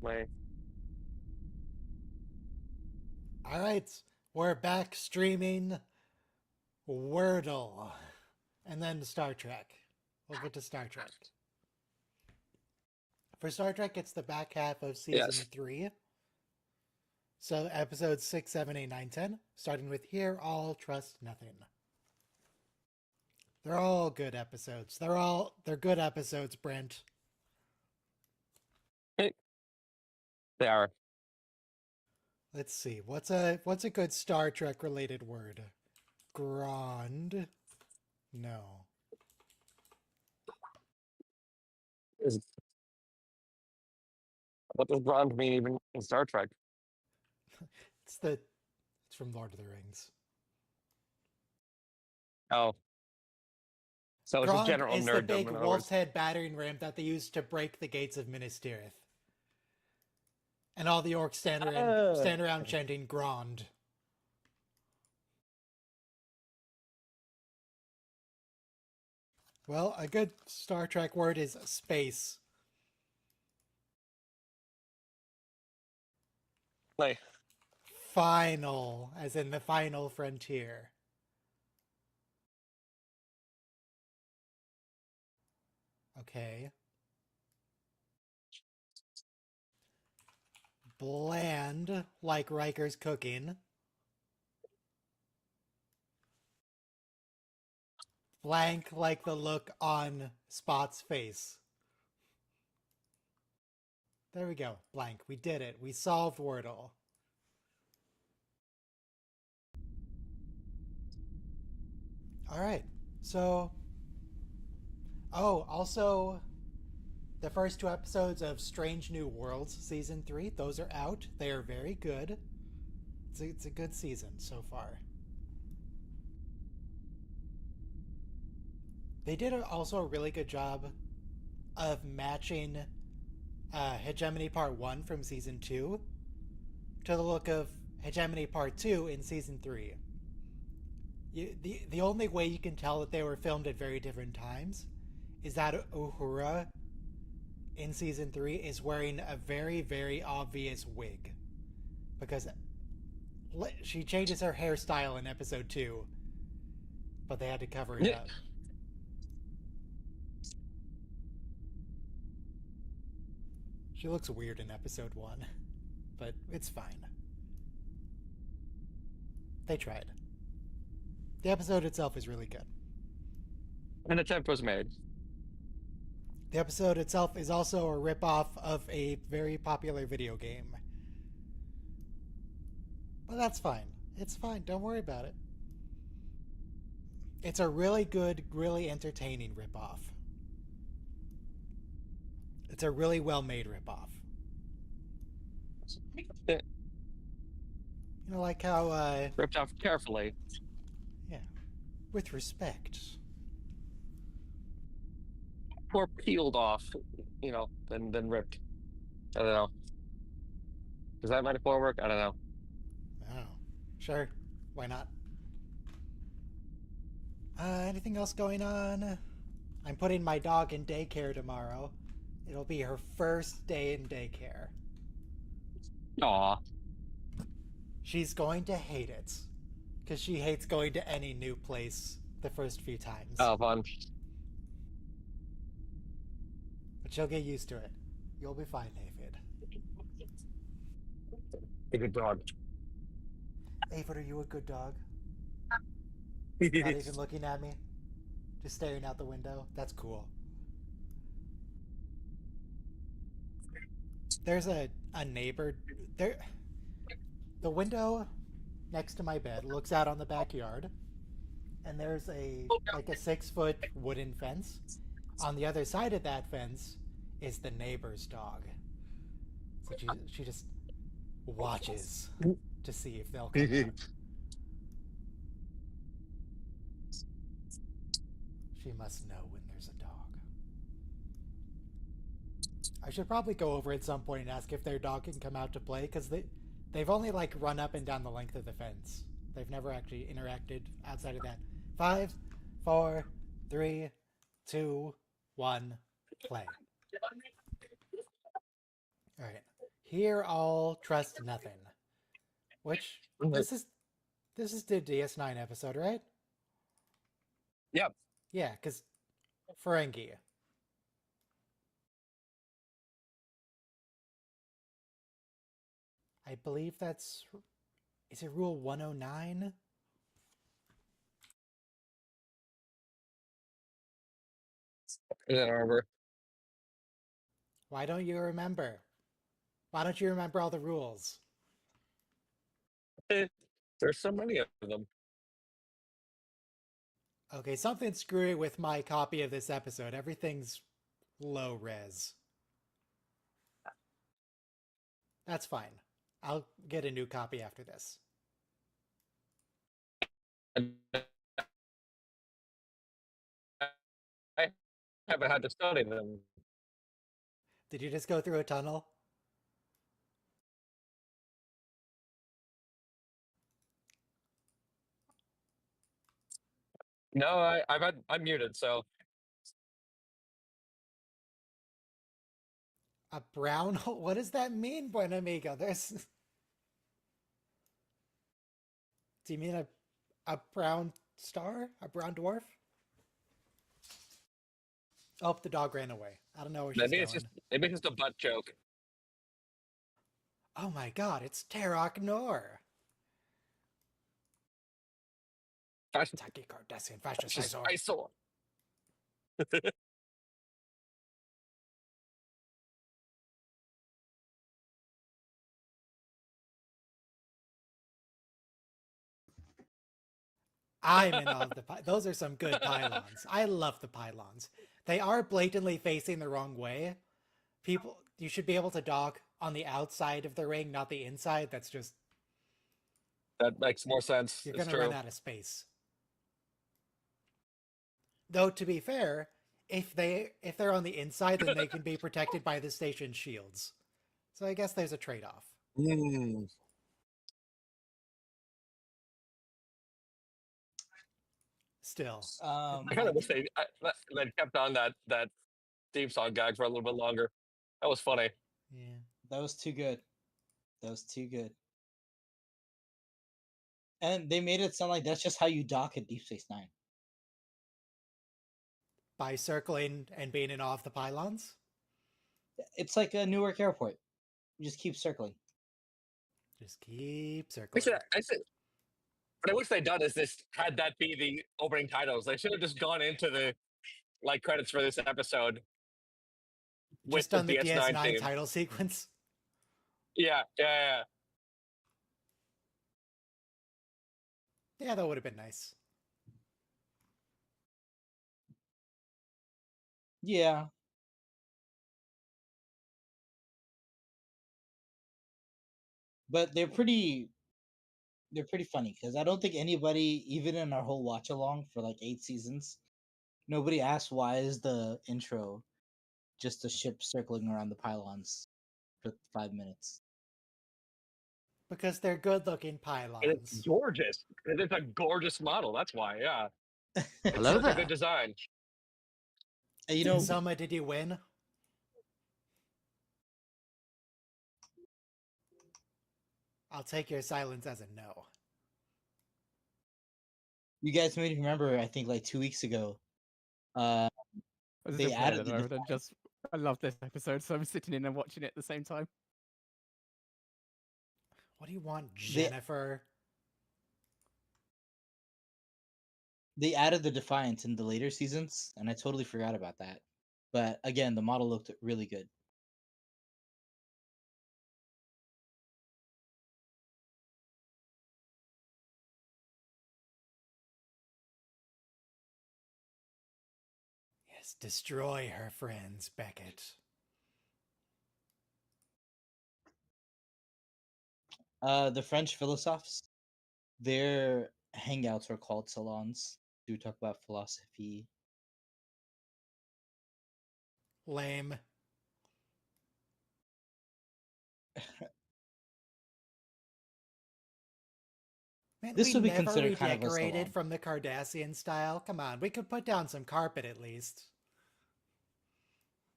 my. All right, we're back streaming Wordle, and then Star Trek. We'll get to Star Trek. For Star Trek, it's the back half of season Yes. 3. So episodes 6, 7, 8, 9, 10, starting with Here All Trust Nothing. They're all good episodes. They're good episodes, Brent. Hey, they are. Let's see. What's a good Star Trek related word? Grand? No. Is what does blonde mean even in Star Trek? It's the it's from Lord of the Rings. Oh, so it's just Grond general is the nerddom, big in other wolf's words. head battering ram that they used to break the gates of Minas Tirith. And all the orcs Uh, stand around chanting Grond. Well, a good Star Trek word is space. like, Final, as in the final frontier. Okay. Bland, like Riker's cooking. Blank, like the look on Spot's face. There we go. Blank. We did it. We solved Wordle. All right. So, oh, also, the first 2 episodes of Strange New Worlds season 3, those are out. They are very good. It's a good season so far. They did also a really good job of matching Hegemony Part 1 from season 2 to the look of Hegemony Part 2 in season 3. The only way you can tell that they were filmed at very different times is that Uhura in season 3 is wearing a very, very obvious wig. Because she changes her hairstyle in episode 2, but they had to cover it yeah, up. She looks weird in episode 1, but it's fine. They tried. The episode itself is really good. an attempt was made. The episode itself is also a ripoff of a very popular video game. But that's fine. It's fine. Don't worry about it. It's a really good, really entertaining ripoff. It's a really well made ripoff. Yeah, You know, like how, ripped off carefully. yeah, with respect. More peeled off, than ripped. I don't know. Does that metaphor work? I don't know. Oh, sure. Why not? Anything else going on? I'm putting my dog in daycare tomorrow. It'll be her first day in daycare. Aw, She's going to hate it. Because she hates going to any new place the first few times. oh, fun. But she'll get used to it. You'll be fine, David. A good dog. Avid, are you a good dog? Not even looking at me? Just staring out the window? That's cool. There's a neighbor. There, the window next to my bed looks out on the backyard, and there's a 6 foot wooden fence. On the other side of that fence is the neighbor's dog. So she just watches to see if they'll come out. She must know when there's a dog. I should probably go over at some point and ask if their dog can come out to play because they've only like run up and down the length of the fence. They've never actually interacted outside of that. 5, 4, 3, 2, 1, play. All right. Hear all, trust nothing. Which this is the DS9 episode, right? Yep. Yeah, because Ferengi. I believe that's. Is it Rule 109? In Ann Arbor. Why don't you remember? Why don't you remember all the rules? There's so many of them. Okay, something screwy with my copy of this episode. Everything's low res. That's fine. I'll get a new copy after this. I haven't had to study them. Did you just go through a tunnel? No, I'm muted, so A brown hole? What does that mean, Buen Amigo? There's. Do you mean a brown star? A brown dwarf? Oh, the dog ran away. I don't know where she's going. maybe it's just a butt joke. Oh my god, it's Tarok Nor. Taki Cardassian Fascisizor. I saw. I'm in all of the those are some good pylons. I love the pylons. They are blatantly facing the wrong way. People, you should be able to dock on the outside of the ring, not the inside. That's just That makes more sense. you're It's gonna true. run out of space. Though to be fair, if they're on the inside, then they can be protected by the station shields. So I guess there's a trade-off. Mm. Still, I kind of wish they kept on that theme song gag for a little bit longer. That was funny. yeah. That was too good. That was too good. And they made it sound like that's just how you dock at Deep Space Nine. By circling and being in awe of the pylons. It's like a Newark Airport. You just keep circling. Just keep circling. What I wish they'd done is this had that be the opening titles. They should have just gone into the credits for this episode with Just done the DS9 DS9 theme. title sequence. Yeah. Yeah, that would have been nice. Yeah. But they're pretty funny because I don't think anybody, even in our whole watch along for like 8 seasons, nobody asked why is the intro just a ship circling around the pylons for 5 minutes. Because they're good-looking And pylons. it's gorgeous. It's a gorgeous model. That's why. Yeah. Hello Such a there. good design. You know, Soma, did you win? I'll take your silence as a no. you guys made me remember. I think like 2 weeks ago, I was they just added at the the moment and just I love this episode, so I'm sitting in and watching it at the same time. What do you want, Jennifer? they added the Defiant in the later seasons, and I totally forgot about that. But again, the model looked really good. Yes, destroy her friends, Beckett. The French philosophes, their hangouts are called salons. Do talk about philosophy. Lame. Man, This we would be never considered kind of a redecorated salon. from the Cardassian style. Come on, we could put down some carpet at least.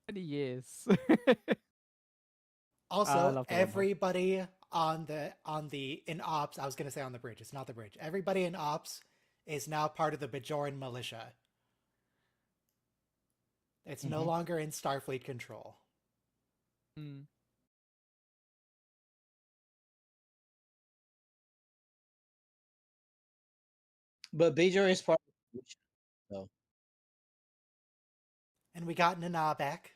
Many years. Also, love the one-hop. everybody on the in ops, I was gonna say on the bridge. It's not the bridge. Everybody in ops is now part of the Bajoran militia. It's no longer in Starfleet control. Mm. But Bajor is part of the solution, so And we got Nana back.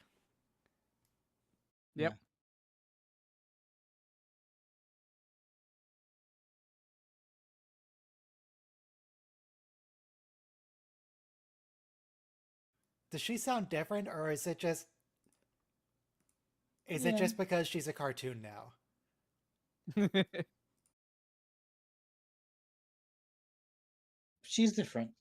Yep. Does she sound different, or is it just it just because she's a cartoon now? she's different.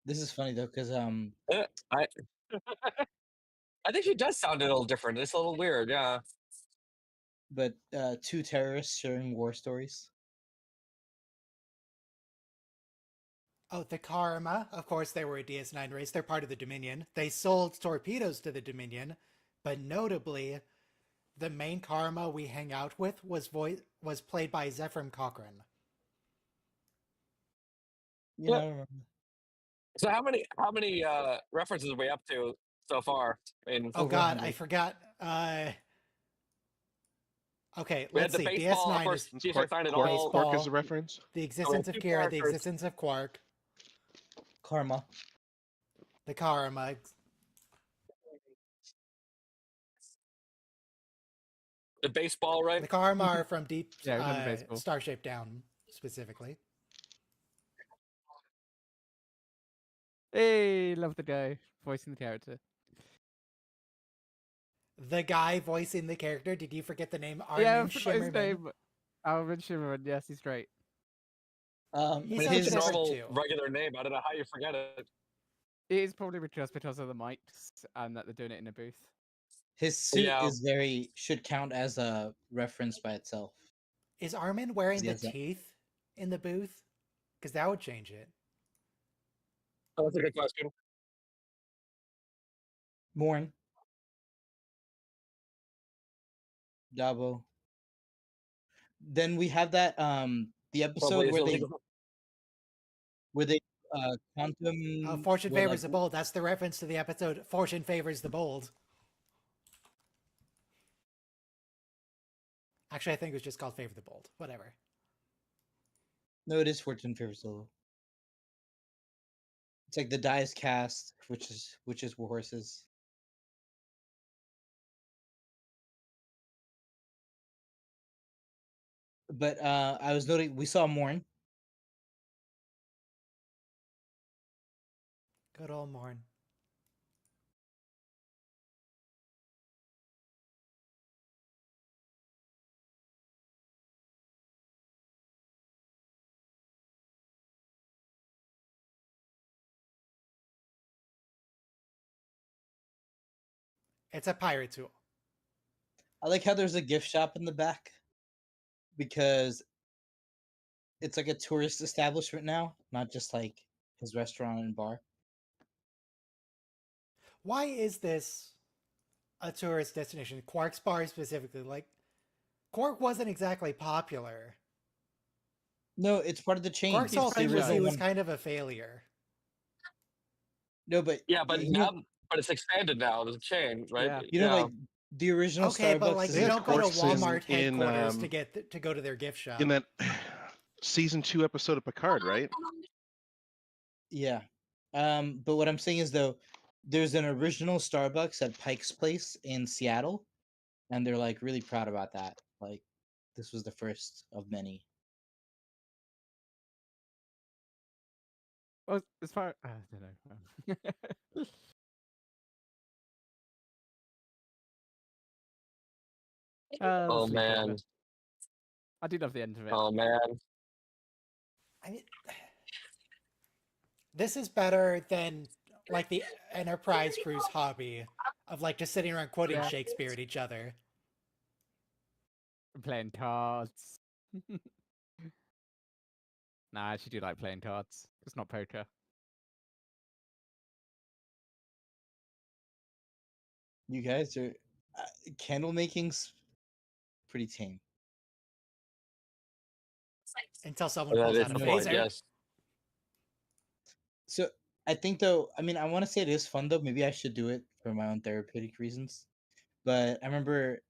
This is funny though, because I I think she does sound a little different. It's a little weird, yeah. but two terrorists sharing war stories. Oh, the Karma. Of course, they were a DS9 race. They're part of the Dominion. They sold torpedoes to the Dominion, but notably, the main Karma we hang out with was played by Zephram Cochrane. You know, I remember. So how many references are we up to so far? In Oh Over God, 100. I forgot. Okay, we had let's the see. baseball, of DS9 course. is T-shirt signed it Quark- all. Baseball. Quark is a reference. the existence of two Kira, the characters. existence of Quark, Karma. the Karma. The baseball, right? The Karma are from Deep Yeah, we've done the baseball. Starship Down specifically. Hey, love the guy voicing the character. The guy voicing the character. Did you forget the name? Yeah, I Armin forgot his Shimmerman. name. Armin Shimmerman. Yes, he's great. He I mean, sounds it's a different normal, too. regular name. I don't know how you forget it. It is probably just because of the mics and that they're doing it in a booth. His suit Yeah. is should count as a reference by itself. Is Armin wearing He the has that- teeth in the booth? Because that would change it. Oh, that's a good question. Morn. Dabo. Then we have that the episode Probably where is they illegal. quantum Fortune were, favors like, the bold. That's the reference to the episode Fortune favors the bold. Actually, I think it was just called Favor the Bold. Whatever. No, it is Fortune Favors Solo. It's like the die is cast, which is horses. But I was noting we saw Morn. Good old Morn. It's a pirate tool. I like how there's a gift shop in the back because it's like a tourist establishment now, not just like his restaurant and bar. Why is this a tourist destination? Quark's Bar specifically. Like, Quark wasn't exactly popular. No, it's part of the chain. Quark's whole It's the thing was he original was one. kind of a failure. No, but Yeah, but you now, know, but it's expanded now. There's a chain, right? Yeah. you know, like the original Okay, Starbucks. but like is you Yeah, don't go to Quark's Walmart in, headquarters to go to their gift shop. in that season 2 episode of Picard, right? Yeah. But what I'm saying is though, there's an original Starbucks at Pike's Place in Seattle, and they're like really proud about that. Like this was the first of many. Well, as far I don't know. The Oh sleepover. man. I did love the end of it. Oh man. I mean, this is better than like the Enterprise crew's hobby of like just sitting around quoting Yeah. Shakespeare at each other. Playing cards. Nah, I actually do like playing cards. It's not poker. You guys are candle making's pretty tame. Until someone That pulls is out a the No, point. phaser. Yes. So I think though, I mean, I want to say it is fun though. Maybe I should do it for my own therapeutic reasons. But I remember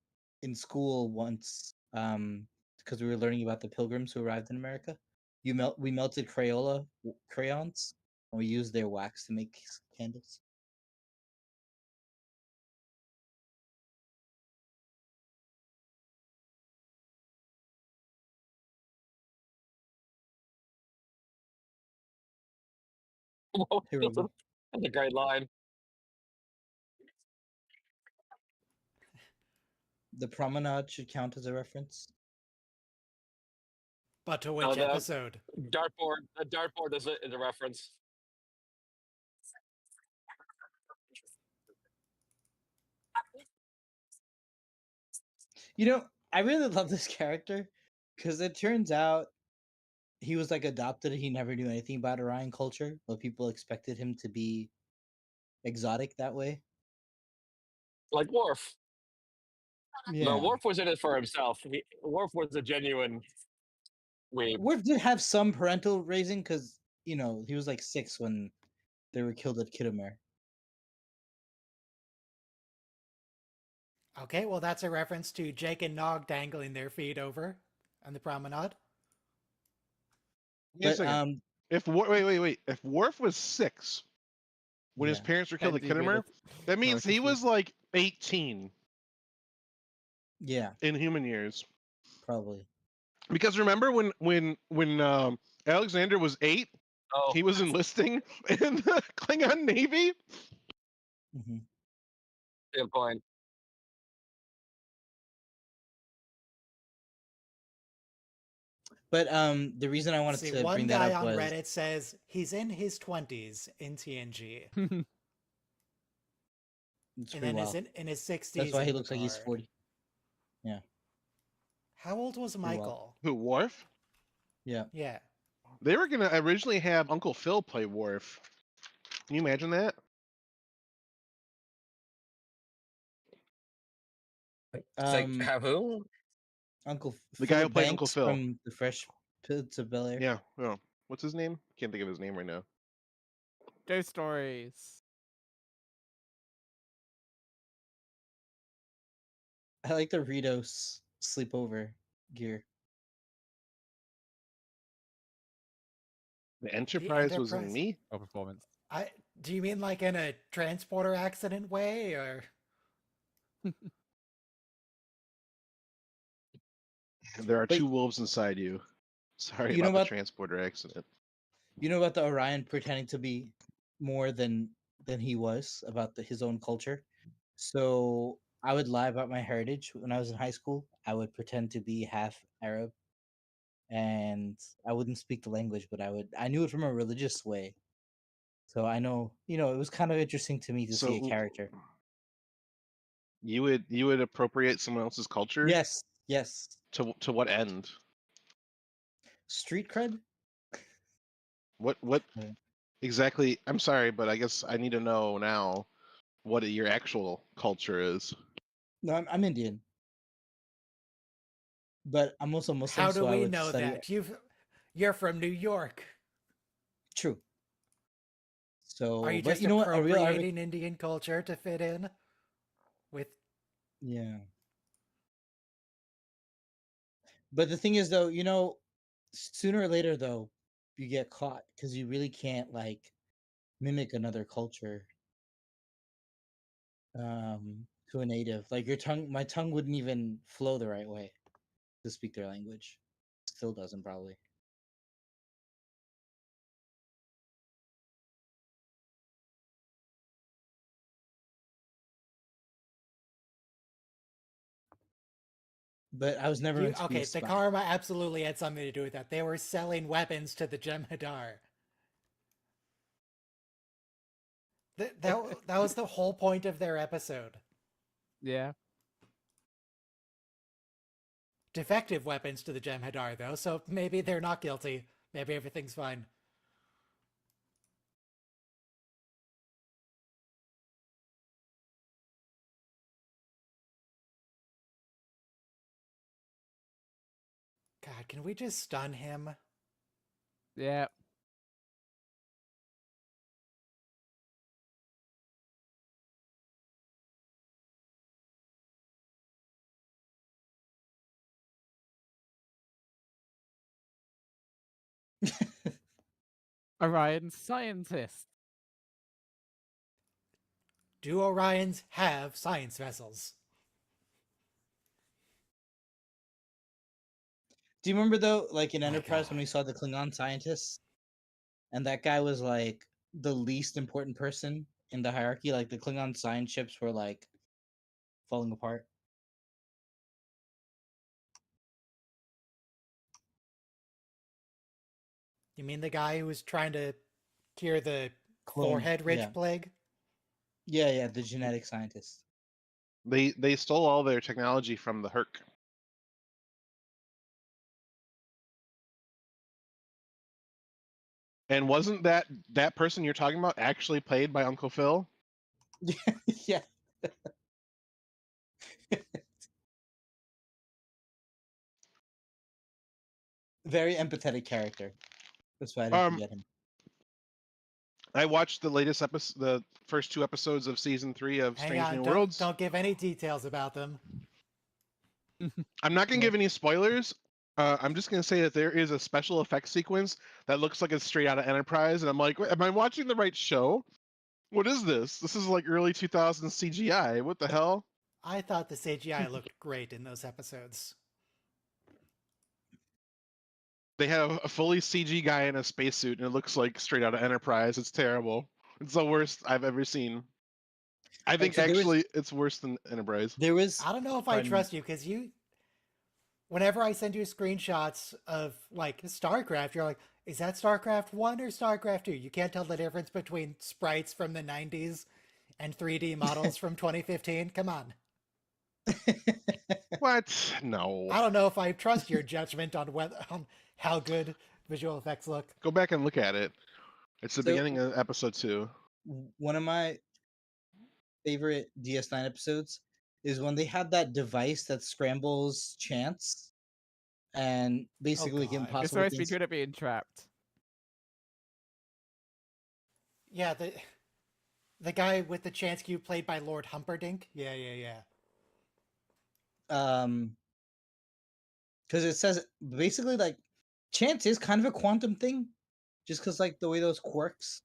in school once, because we were learning about the pilgrims who arrived in America. We melted Crayola crayons and we used their wax to make candles. Hiromi. That's a great line. The promenade should count as a reference. But to No, which the episode? dartboard. The dartboard is a reference. You know, I really love this character because it turns out he was like adopted. He never knew anything about Orion culture, but people expected him to be exotic that way. Like Worf. No, Yeah. Worf was in it for himself. Worf was a genuine weeb. Worf did have some parental raising because, you know, he was like 6 when they were killed at Kittimer. Okay, well, that's a reference to Jake and Nog dangling their feet over on the promenade. Wait a But second. Wait. If Worf was 6 when his yeah, parents were killed at That'd be weird Kittimer, that means he Paradoxus. was like 18 yeah, in human years. probably. Because remember when Alexander was 8, Oh, he was enlisting in the Klingon Navy. Hmm. good point. But the reason I wanted See, to one bring that guy up on was Reddit says he's in his 20s in TNG, it's and pretty then is wild. in his 60s. That's why he in looks like he's Picard. 40. Yeah, How old was Pretty wild. Michael? Who, Worf? yeah. Yeah. They were gonna originally have Uncle Phil play Worf. Can you imagine that? It's like, have who? Uncle The guy who Philip played Uncle Banks Phil. from The Fresh Prince of Bel Air. Yeah. Oh, what's his name? Can't think of his name right now. Ghost stories. I like the Ritos sleepover gear. The Enterprise was in Enterprise. me. Oh, performance. Do you mean like in a transporter accident way, or There are But 2 wolves inside you. Sorry you know about the what? transporter accident. You know about the Orion pretending to be more than he was about his own culture. So I would lie about my heritage when I was in high school. I would pretend to be half Arab, and I wouldn't speak the language, but I knew it from a religious way. So I know, you know, it was kind of interesting to me to see a So character. you would appropriate someone else's culture Yes, yes. to what end? Street cred. What Yeah. exactly? I'm sorry, but I guess I need to know now what your actual culture is. No, I'm Indian, but I'm also Muslim, how do so I we would know study. that you're from New York? True. So, Are you but just you know what? A real Arabic. appropriating Indian culture to fit in with? Yeah. But the thing is, though, you know, sooner or later, though, you get caught because you really can't like mimic another culture to a native. Like my tongue wouldn't even flow the right way to speak their language. Still doesn't probably. But I was never meant to be a Okay, the spy. karma absolutely had something to do with that. They were selling weapons to the Jem'Hadar. That was the whole point of their episode. Yeah. Defective weapons to the Jem'Hadar, though, so maybe they're not guilty. Maybe everything's fine. God, can we just stun him? Yeah. Orion scientist. Do Orions have science vessels? Do you remember though, like in My Enterprise when God. we saw the Klingon scientists, and that guy was like the least important person in the hierarchy? Like the Klingon science ships were like falling apart. You mean the guy who was trying to cure the Clone, forehead ridge yeah, plague? yeah, the genetic scientist. They stole all their technology from the Herc. And wasn't that person you're talking about actually played by Uncle Phil? Yeah. Very empathetic character. That's why I didn't Um, forget him. I watched the latest episode, the first 2 episodes of season 3 of Hang Strange on, New don't Worlds. give any details about them. I'm not gonna Yeah. give any spoilers. I'm just gonna say that there is a special effects sequence that looks like it's straight out of Enterprise, and I'm like, wait, am I watching the right show? What is this? This is like early 2000s CGI. What the hell? I thought the CGI looked great in those episodes. They have a fully CG guy in a spacesuit, and it looks like straight out of Enterprise. It's terrible. It's the worst I've ever seen. I Right, think so actually it's worse than Enterprise. there was I don't know if I pardon me. trust you because whenever I send you screenshots of like StarCraft, you're like, is that StarCraft 1 or StarCraft 2? You can't tell the difference between sprites from the 90s and 3D models from 2015. Come on. What? No. I don't know if I trust your judgment on how good visual effects look. Go back and look at it. It's the So- beginning of episode 2. One of my favorite DS9 episodes is when they had that device that scrambles chance and basically God. It's impossible supposed to be things. good at being trapped. Yeah, the guy with the chance cube played by Lord Humperdinck. Yeah. Because it says basically like chance is kind of a quantum thing, just because like the way those quirks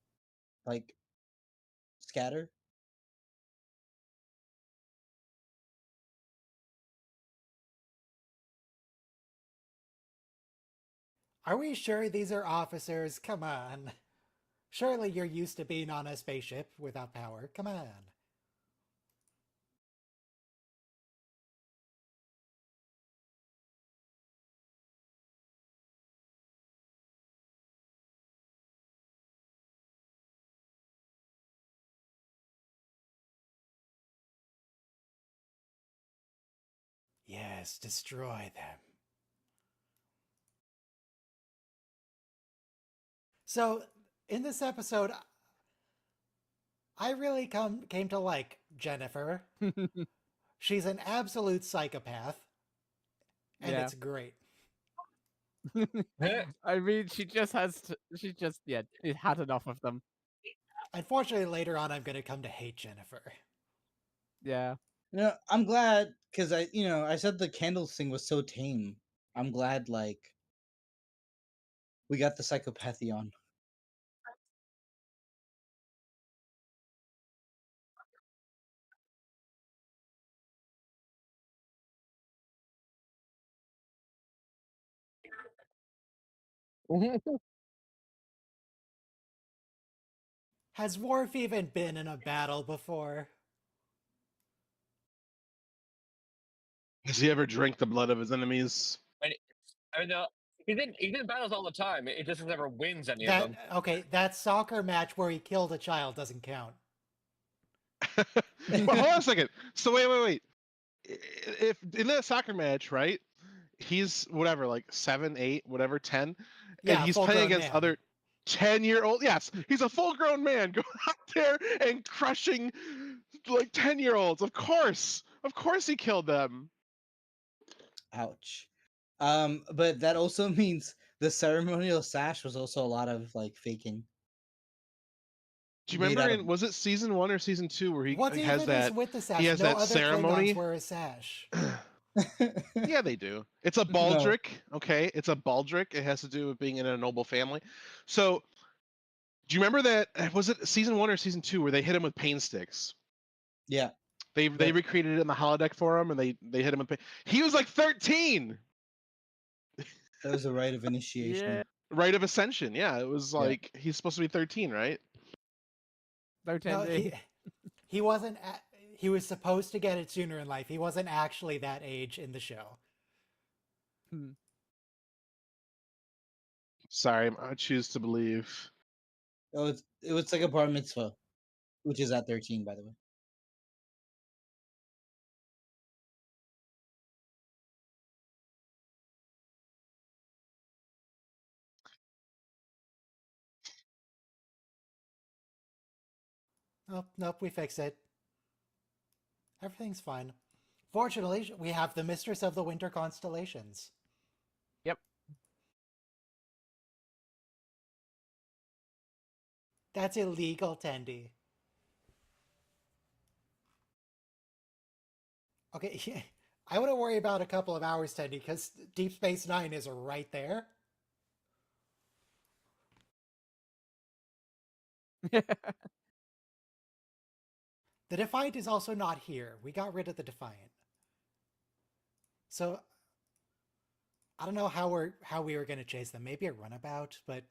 like scatter. Are we sure these are officers? Come on. Surely you're used to being on a spaceship without power. Come on. Yes, destroy them. So, in this episode, I really came to like Jennifer. She's an absolute psychopath, and Yeah. it's great. I mean, she just it had enough of them. Unfortunately, later on, I'm going to come to hate Jennifer. Yeah. No, I'm glad because I said the candles thing was so tame. I'm glad like we got the psychopathy on. Has Worf even been in a battle before? Has he ever drank the blood of his enemies? I know he's in battles all the time. It just never wins any of them. That soccer match where he killed a child doesn't count. Well, hold on a second. So wait. If in that soccer match, right? He's whatever, like 7, 8, whatever, 10, Yeah, and he's playing full-grown against man. other 10-year-old. Yes, he's a full-grown man going out there and crushing like 10-year-olds. Of course he killed them. Ouch. But that also means the ceremonial sash was also a lot of like faking. Do you Made remember out of in was it season 1 or season 2 where he What has even is that with the sash? he has No that other Klingons ceremony? wear a sash. Yeah, they do. It's a No. baldric, okay? It's a baldric. It has to do with being in a noble family. So, do you remember that? Was it season 1 or season 2 where they hit him with pain sticks? Yeah, They That- recreated it in the holodeck for him, and they hit him with pain. He was like 13, that was a rite of initiation. Yeah. rite of ascension. Yeah, it was Yeah. like he's supposed to be 13, right? No No, tending. he wasn't. He was supposed to get it sooner in life. He wasn't actually that age in the show. Hmm. Sorry, I choose to believe. Oh, it was like a bar mitzvah, which is at 13, by the way. Nope, nope, we fixed it. Everything's fine. Fortunately, we have the Mistress of the Winter Constellations. Yep. That's illegal, Tendi. Okay, I wouldn't worry about a couple of hours, Tendi, because Deep Space Nine is right there. The Defiant is also not here. We got rid of the Defiant. So I don't know how we were gonna chase them. Maybe a runabout, but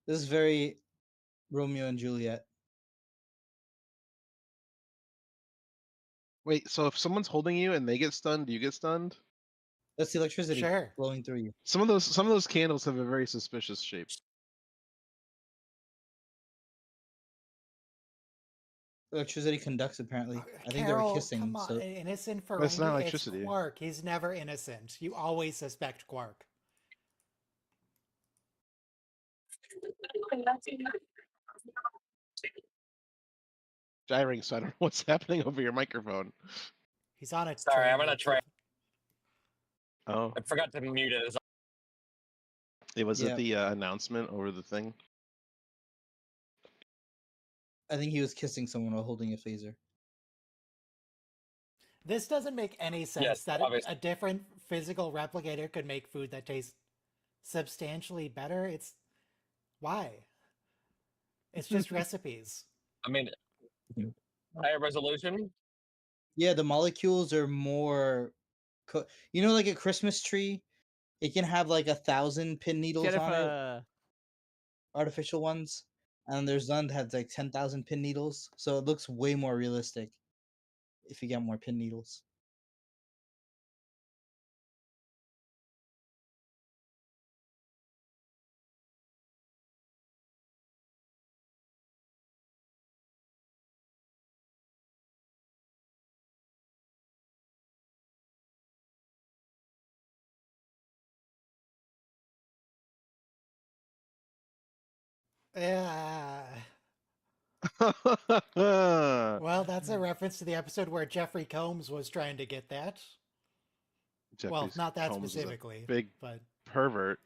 This is very Romeo and Juliet. Wait, so if someone's holding you and they get stunned, do you get stunned? That's the electricity Sure. flowing through you. Some of those candles have a very suspicious shape. Electricity conducts, apparently. I think they were Carol, kissing. come on, So innocent But it's not Ferengi. It's electricity. Quark. He's never innocent. You always suspect Quark. Gyring, so I don't know what's happening over your microphone. He's on a Sorry, train. I'm on a with train. Oh, I forgot to mute it. it was Yeah. at the announcement over the thing. I think he was kissing someone while holding a phaser. This doesn't make any sense Yes, that obviously. a different physical replicator could make food that tastes substantially better. It's why? It's just recipes. I mean, Mhm. higher resolution. Yeah, the molecules are more. You know, like a Christmas tree, it can have like 1,000 pin needles on it, Jennifer. artificial ones, and there's none that has like 10,000 pin needles. So it looks way more realistic if you get more pin needles. Yeah. Jeffrey Well, that's a reference to the episode where Jeffrey Combs was trying to get that. Well, not that Combs is a specifically, big but pervert.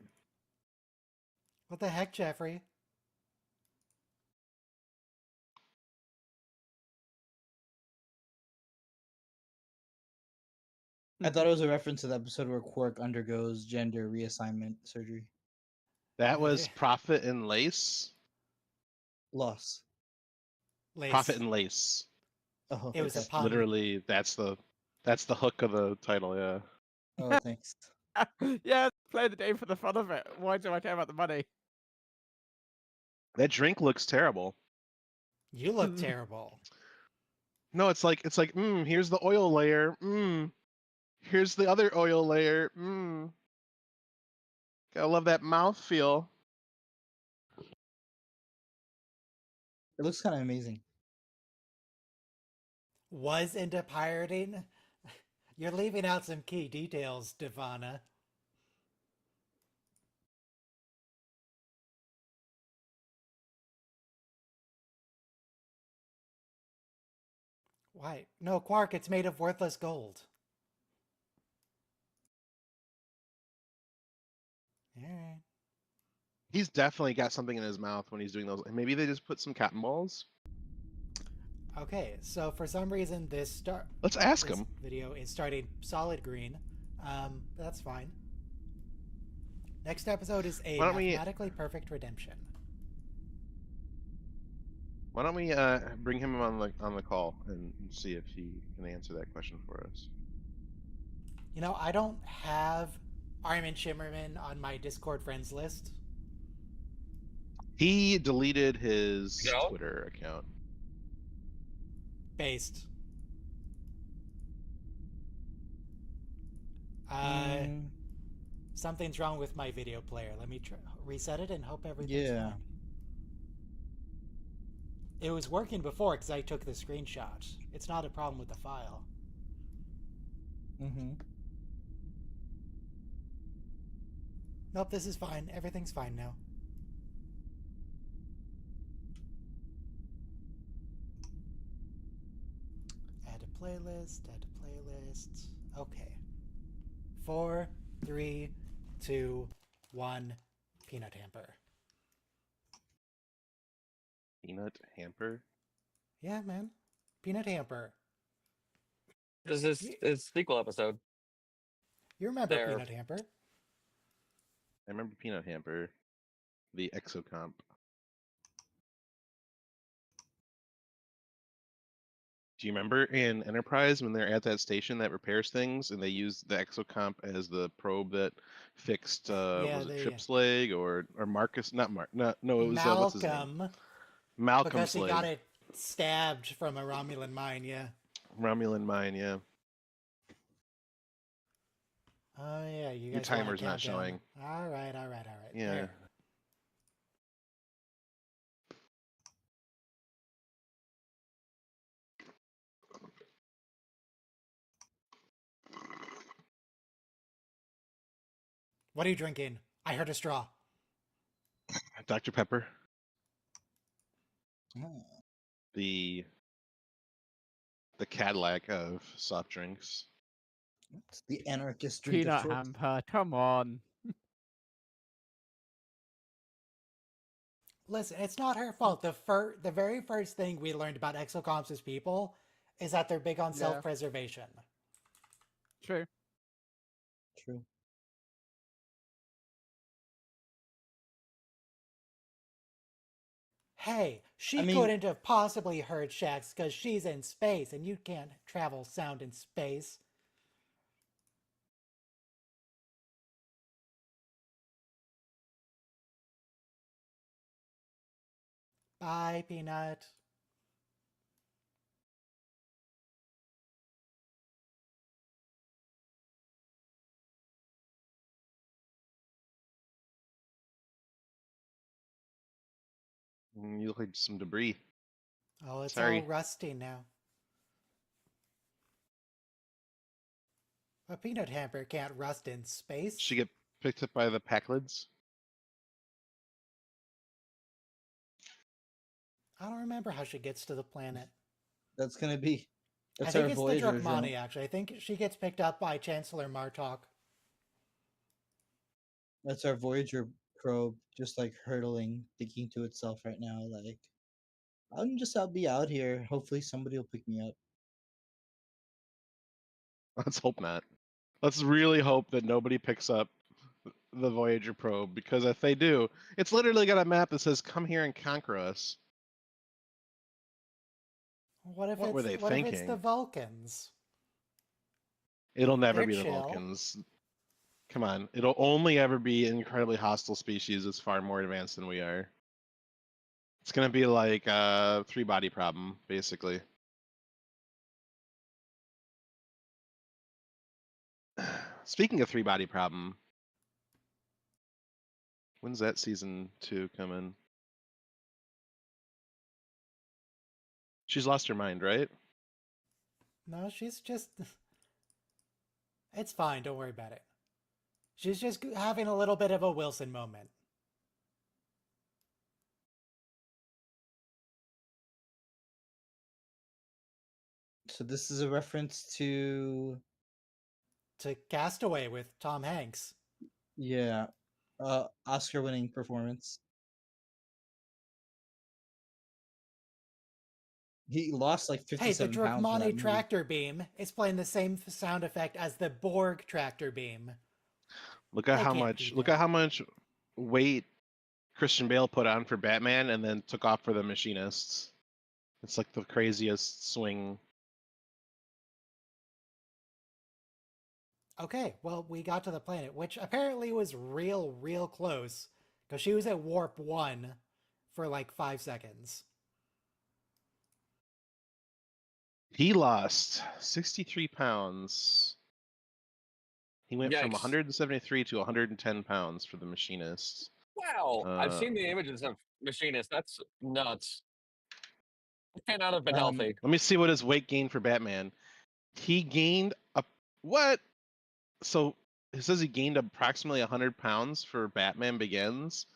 what the heck, Jeffrey? I thought it was a reference to the episode where Quark undergoes gender reassignment surgery. That was Prophet and Lace. Loss. Prophet Lace. and Lace. Oh, It was a okay. pun. Literally, that's the hook of the title. Yeah. Oh, thanks. Yeah, play the game for the fun of it. Why do I care about the money? That drink looks terrible. You look terrible. No, it's like here's the oil layer. Here's the other oil layer. Gotta love that mouth feel. It looks kind of amazing. Was into pirating? You're leaving out some key details, Devana. Why? No, Quark, it's made of worthless gold. Alright. He's definitely got something in his mouth when he's doing those. Maybe they just put some cotton balls. Okay, so for some reason this Let's ask him. video is starting solid green. That's fine. Next episode is a Why don't we- mathematically perfect redemption. Why don't we bring him on the call and see if he can answer that question for us? You know, I don't have Armin Shimmerman on my Discord friends list. He deleted his No? Twitter account. Based. Something's wrong with my video player. Let me reset it and hope everything's Yeah. fine. It was working before because I took the screenshot. It's not a problem with the file. Mm-hmm. Nope, this is fine. Everything's fine now. Add a playlist, add a playlist. Okay. 4, 3, 2, 1, Peanut Hamper. Peanut Hamper. Yeah, man. Peanut Hamper. This is his sequel episode. You remember There. Peanut Hamper? I remember Peanut Hamper. The Exocomp. Do you remember in Enterprise when they're at that station that repairs things and they use the Exocomp as the probe that fixed Yeah, was it they- Trip's leg or Marcus? Not Mark. No, it was what's his name? Malcolm. Malcolm's Because he leg. got it stabbed from a Romulan mine, yeah. Romulan mine, yeah. Oh, yeah, you guys Your want a timer's not countdown. showing. All right. Yeah. There. What are you drinking? I heard a straw. Dr. Pepper. Oh. The Cadillac of soft drinks. It's the anarchist drink of Peanut choice. hamper, come on. Listen, it's not her fault. The very first thing we learned about exocomps as people is that they're big on Yeah. self-preservation. True. True. Hey, she I mean- couldn't have possibly heard Shax because she's in space and you can't travel sound in space. Bye, Peanut. You look like some debris. Oh, it's Sorry. all rusty now. A peanut hamper can't rust in space. She get picked up by the Packlids. I don't remember how she gets to the planet. That's gonna be. I That's think our it's the Voyager Drakmani, drone. actually. I think she gets picked up by Chancellor Martok. That's our Voyager probe, just like hurtling, thinking to itself right now, like, I'll be out here. Hopefully, somebody will pick me up. Let's hope not. Let's really hope that nobody picks up the Voyager probe, because if they do, it's literally got a map that says "Come here and conquer us." What if What were they if it's the thinking? Vulcans? It'll never They're be the chill. Vulcans. Come on, it'll only ever be an incredibly hostile species that's far more advanced than we are. It's gonna be like a three-body problem, basically. Speaking of three-body problem, when's that season 2 coming? She's lost her mind, right? No, she's just. It's fine. Don't worry about it. She's just having a little bit of a Wilson moment. So this is a reference to To Castaway with Tom Hanks. yeah, Oscar-winning performance. He lost like Hey, the 57 pounds for that Drachmani movie. tractor beam is playing the same sound effect as the Borg tractor beam. Look at They how can't much. do Look that. at how much weight Christian Bale put on for Batman, and then took off for the Machinists. It's like the craziest swing. Okay, well, we got to the planet, which apparently was real close, because she was at warp 1 for like 5 seconds. He lost 63 pounds. He went from Yikes. 173 to 110 pounds for the Machinists. Wow, I've Uh, seen the images of Machinist. That's nuts. It cannot have been Um, healthy. Let me see what his weight gain for Batman. He gained a what? So it says he gained approximately 100 pounds for Batman Begins.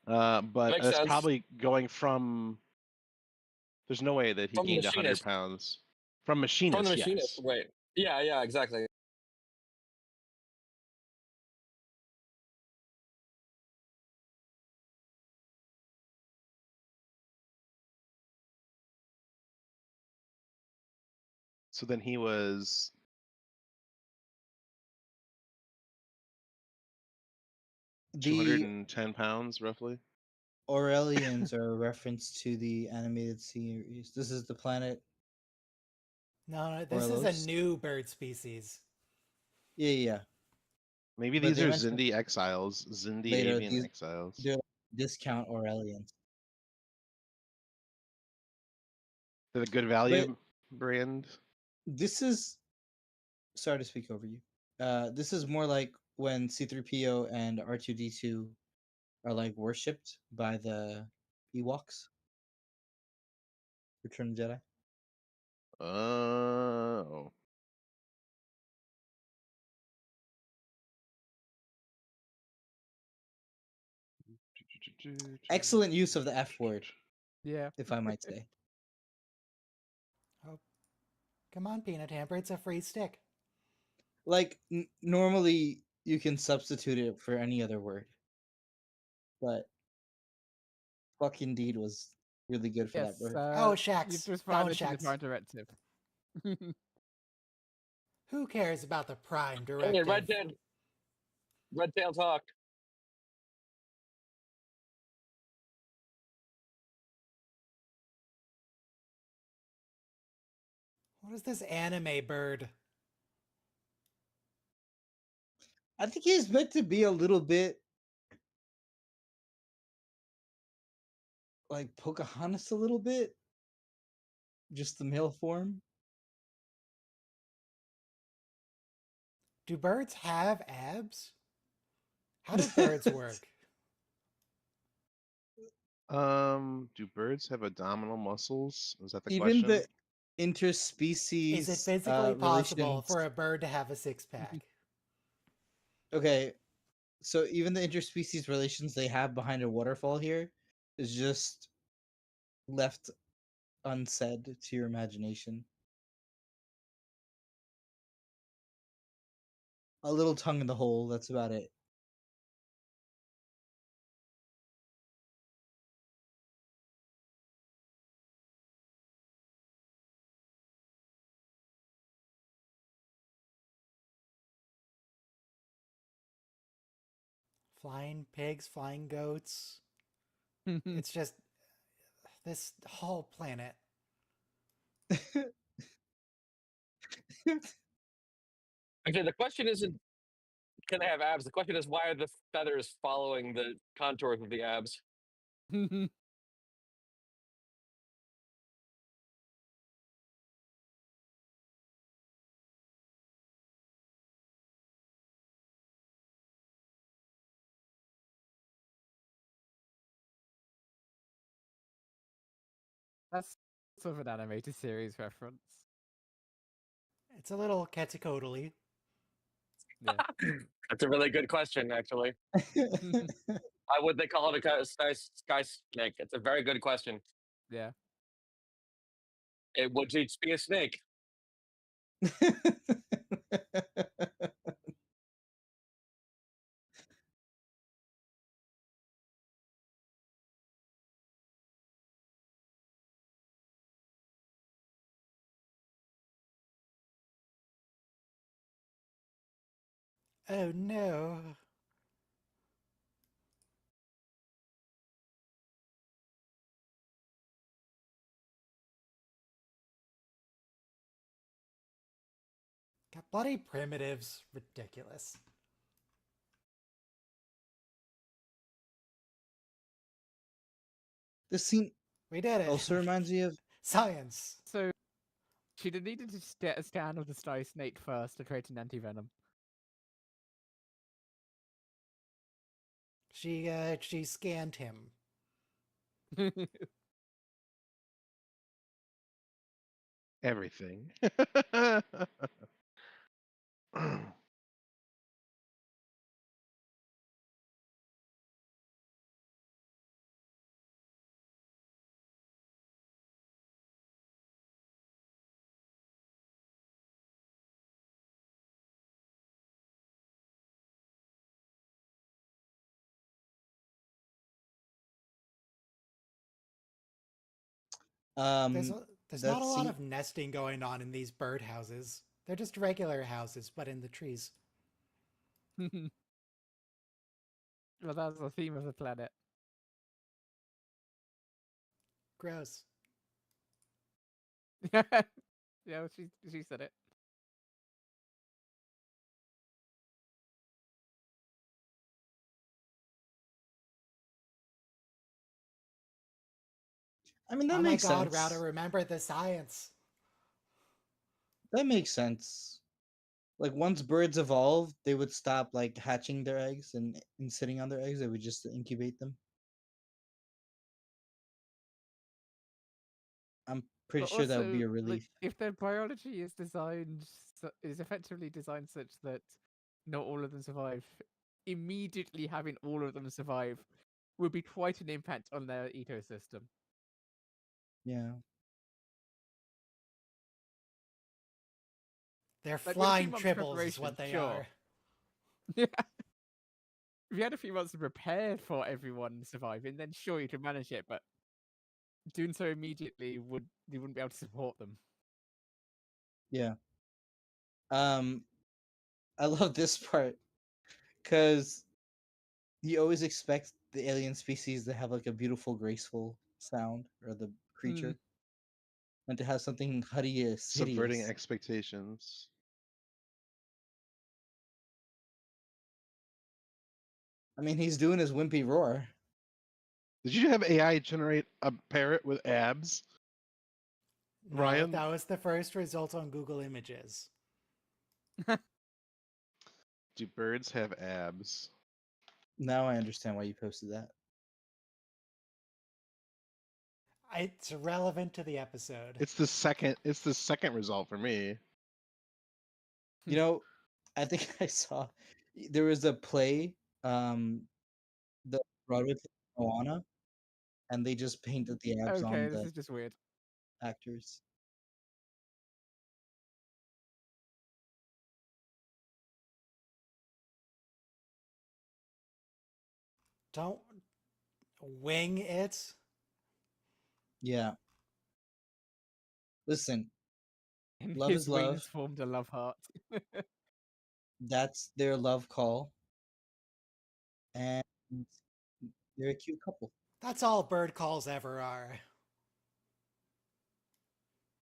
But Makes that's sense. probably going from. There's no way that he From the gained 100 Machinist. pounds from From Machinist. the Machinist. Yes. Wait. Yeah, exactly. So then he was. the 210 pounds roughly. Aurelians are a reference to the animated series. This is the planet. No, this is a Orlos? new bird species. Yeah. Maybe But these they are mentioned Zindi exiles. Zindi later avian these exiles. they're discount Aurelians. They're the good value brand. This is sorry to speak over you. This is more like when C3PO and R2D2 are like worshipped by the Ewoks. Return of the Jedi. Oh. Excellent use of the F word, Yeah. if I might say. Oh, come on, Peanut Hamper, it's a free stick. Like normally you can substitute it for any other word, but fuck indeed was really good for Yes. that word. Oh, You've Shax. just Down, found it in the Shax. Prime Directive. Who cares about the Prime Hey, Directive? Red Tail Talk. What is this anime bird? I think he's meant to be a little bit like Pocahontas, a little bit, just the male form. Do birds have abs? How do birds work? Do birds have abdominal muscles? Is that the Even question? the interspecies Is it physically possible relations. for a bird to have a six-pack? Okay, so even the interspecies relations they have behind a waterfall here is just left unsaid to your imagination. A little tongue in the hole, that's about it. Flying pigs, flying goats. It's just this whole planet. Okay, the question isn't can they have abs? The question is why are the feathers following the contours of the abs? That's sort of an animated series reference. It's a little Quetzalcoatl-y. Yeah. That's a really good question, actually. Why would they call it a sky snake? It's a very good question. Yeah. It would just be a snake. Oh no. God, bloody primitives. Ridiculous. This scene We did it. also reminds me of Science. So she'd have needed to get a scan of the sty snake first to create an anti-venom. She scanned him. Everything. There's um there's not that a lot scene. of nesting going on in these bird houses. They're just regular houses, but in the trees. Well, that's the theme of the planet. Gross. Yeah, she said it. I mean, that Oh my makes god, sense. Rowder, remember the science. That makes sense. Like once birds evolved, they would stop like hatching their eggs and sitting on their eggs. They would just incubate them. I'm pretty But sure that would be also, a like, relief. if their biology is designed, is effectively designed such that not all of them survive, immediately having all of them survive would be quite an impact on their ecosystem. Yeah. They're Like, with a few flying months triples is preparation, what they sure. are. Yeah. If you had a few months to prepare for everyone surviving, then sure you could manage it, but doing so immediately you wouldn't be able to support them. Yeah. I love this part because you always expect the alien species to have like a beautiful, graceful sound, or the creature, and to have something hideous. Subverting expectations. I mean, he's doing his wimpy roar. Did you have AI generate a parrot with abs? No, Ryan? that was the first result on Google Images. Do birds have abs? Now I understand why you posted that. It's relevant to the episode. It's the second result for me. You know, I think I saw there was a play, the Broadway play, Moana, and they just painted the abs Okay, on this the is just weird. actors. Don't wing it. Yeah. Listen, And love his is wings love. formed a love heart. That's their love call, and they're a cute couple. That's all bird calls ever are.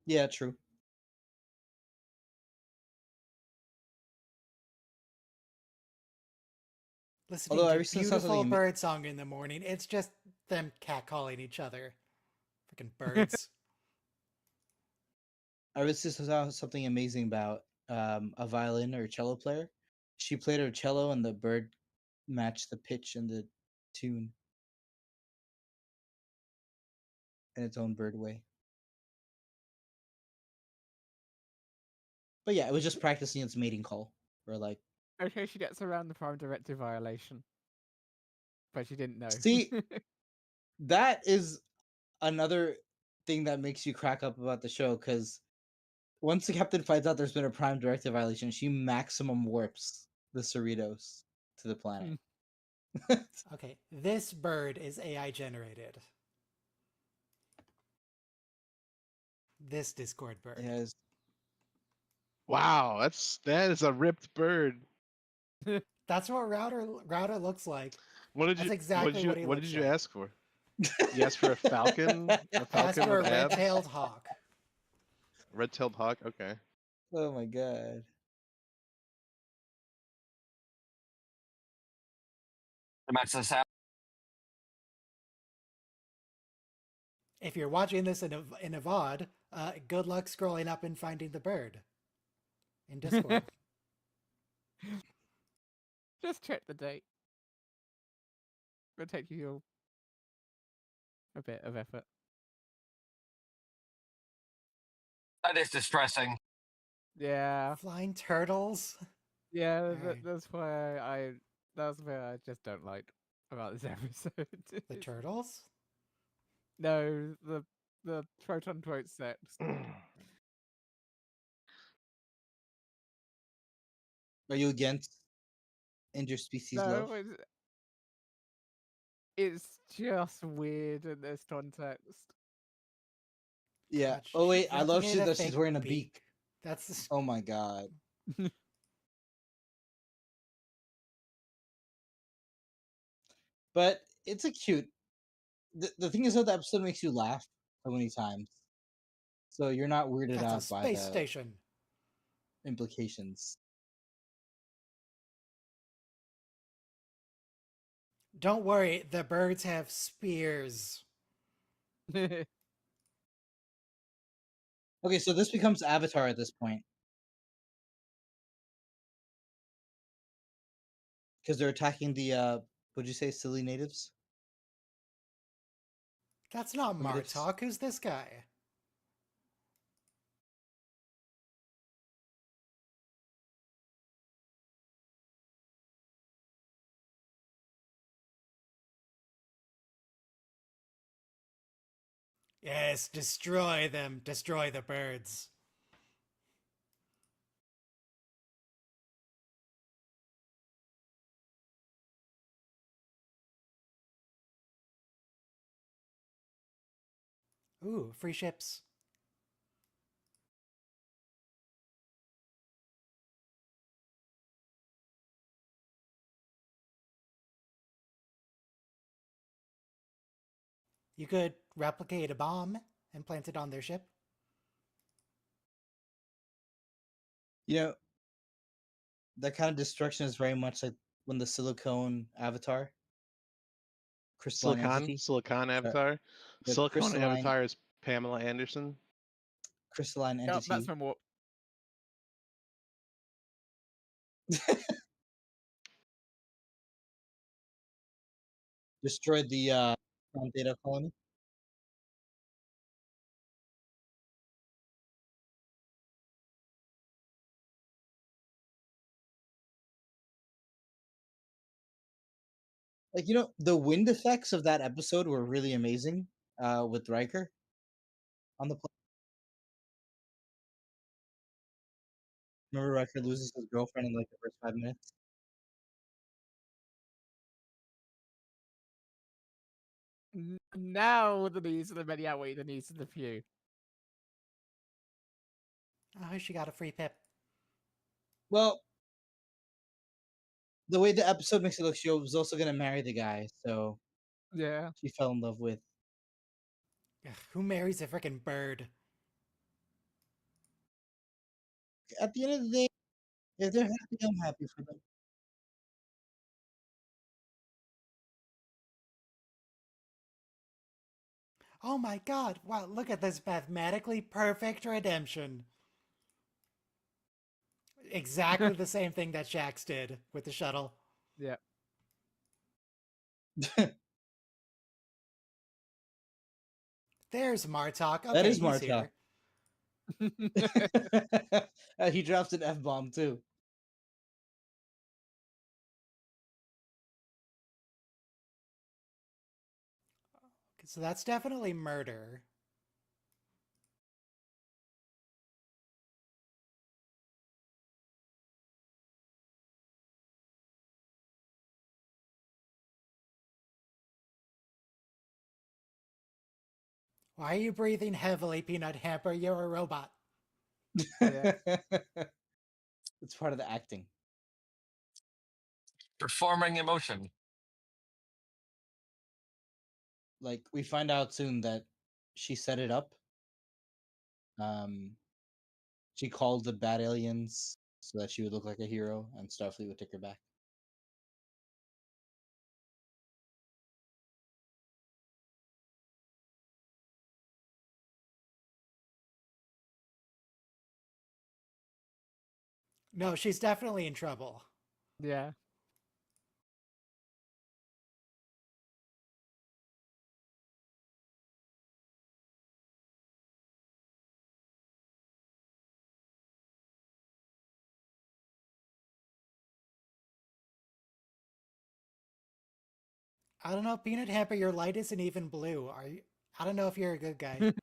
Yeah, true. Listening Although I to recently saw beautiful something. bird song in the morning, it's just them catcalling each other. Freaking birds. I recently saw something amazing about a violin or cello player. She played her cello, and the bird matched the pitch and the tune in its own bird way. But yeah, it was just practicing its mating call, or like. Okay, she gets around the Prime Directive violation. But she didn't know. See, that is another thing that makes you crack up about the show, because once the captain finds out there's been a Prime Directive violation, she maximum warps the Cerritos to the planet. Okay, this bird is AI generated. This Discord bird. Yes. Wow, that is a ripped bird. That's what router looks like. What did That's you exactly what he what looks did you like. ask for? You asked for a falcon? A I asked falcon for with a abs? red-tailed hawk. Red-tailed hawk? Okay. Oh my god. That's the sound. If you're watching this in a VOD, good luck scrolling up and finding the bird in Discord. Just check the date. It'll take you a bit of effort. That is distressing. Yeah, Flying turtles. yeah. Alright. That's what I just don't like about this episode. The turtles? No, the proton quote sex. Are you against interspecies love? No, it's just weird in this context. Yeah. God, Oh wait, I love made shit a that she's fake wearing a beak. That's Oh my god. But it's a cute. The thing is, though, the episode makes you laugh so many times, so you're not weirded that's a out by space the station. implications. Don't worry, the birds have spears. Okay, so this becomes Avatar at this point because they're attacking the what'd you say, silly natives? That's not Primitives? Martok. Who's this guy? Yes, destroy them. Destroy the birds. Ooh, free ships. You could replicate a bomb and plant it on their ship. You know, that kind of destruction is very much like when the silicone avatar, crystalline entity, Silicon sorry, Avatar. the Silicon Avatar is Pamela Anderson. crystalline Yep, that's entity from what. destroyed the Data colony. Like, the wind effects of that episode were really amazing. With Riker on the planet. Remember, Riker loses his girlfriend in like the first 5 minutes. Now the needs of the many outweigh the needs of the few. Oh, she got a free pip. Well, the way the episode makes it look, she was also gonna marry the guy, so Yeah. she fell in love with. Ugh, who marries a freaking bird? At the end of the day, if they're happy, I'm happy for them. Oh my god, wow, look at this mathematically perfect redemption. Exactly the same thing that Shax did with the shuttle. Yeah. There's Martok. Okay, That is he's Martok. here. He drops an F bomb too. So that's definitely murder. Why are you breathing heavily, Peanut Hamper? You're a robot. Yeah. It's part of the acting. Performing emotion. Like we find out soon that she set it up. She called the bad aliens so that she would look like a hero, and Starfleet would take her back. No, she's definitely in trouble. Yeah. I don't know, Peanut Hamper, your light isn't even blue. Are you? I don't know if you're a good guy.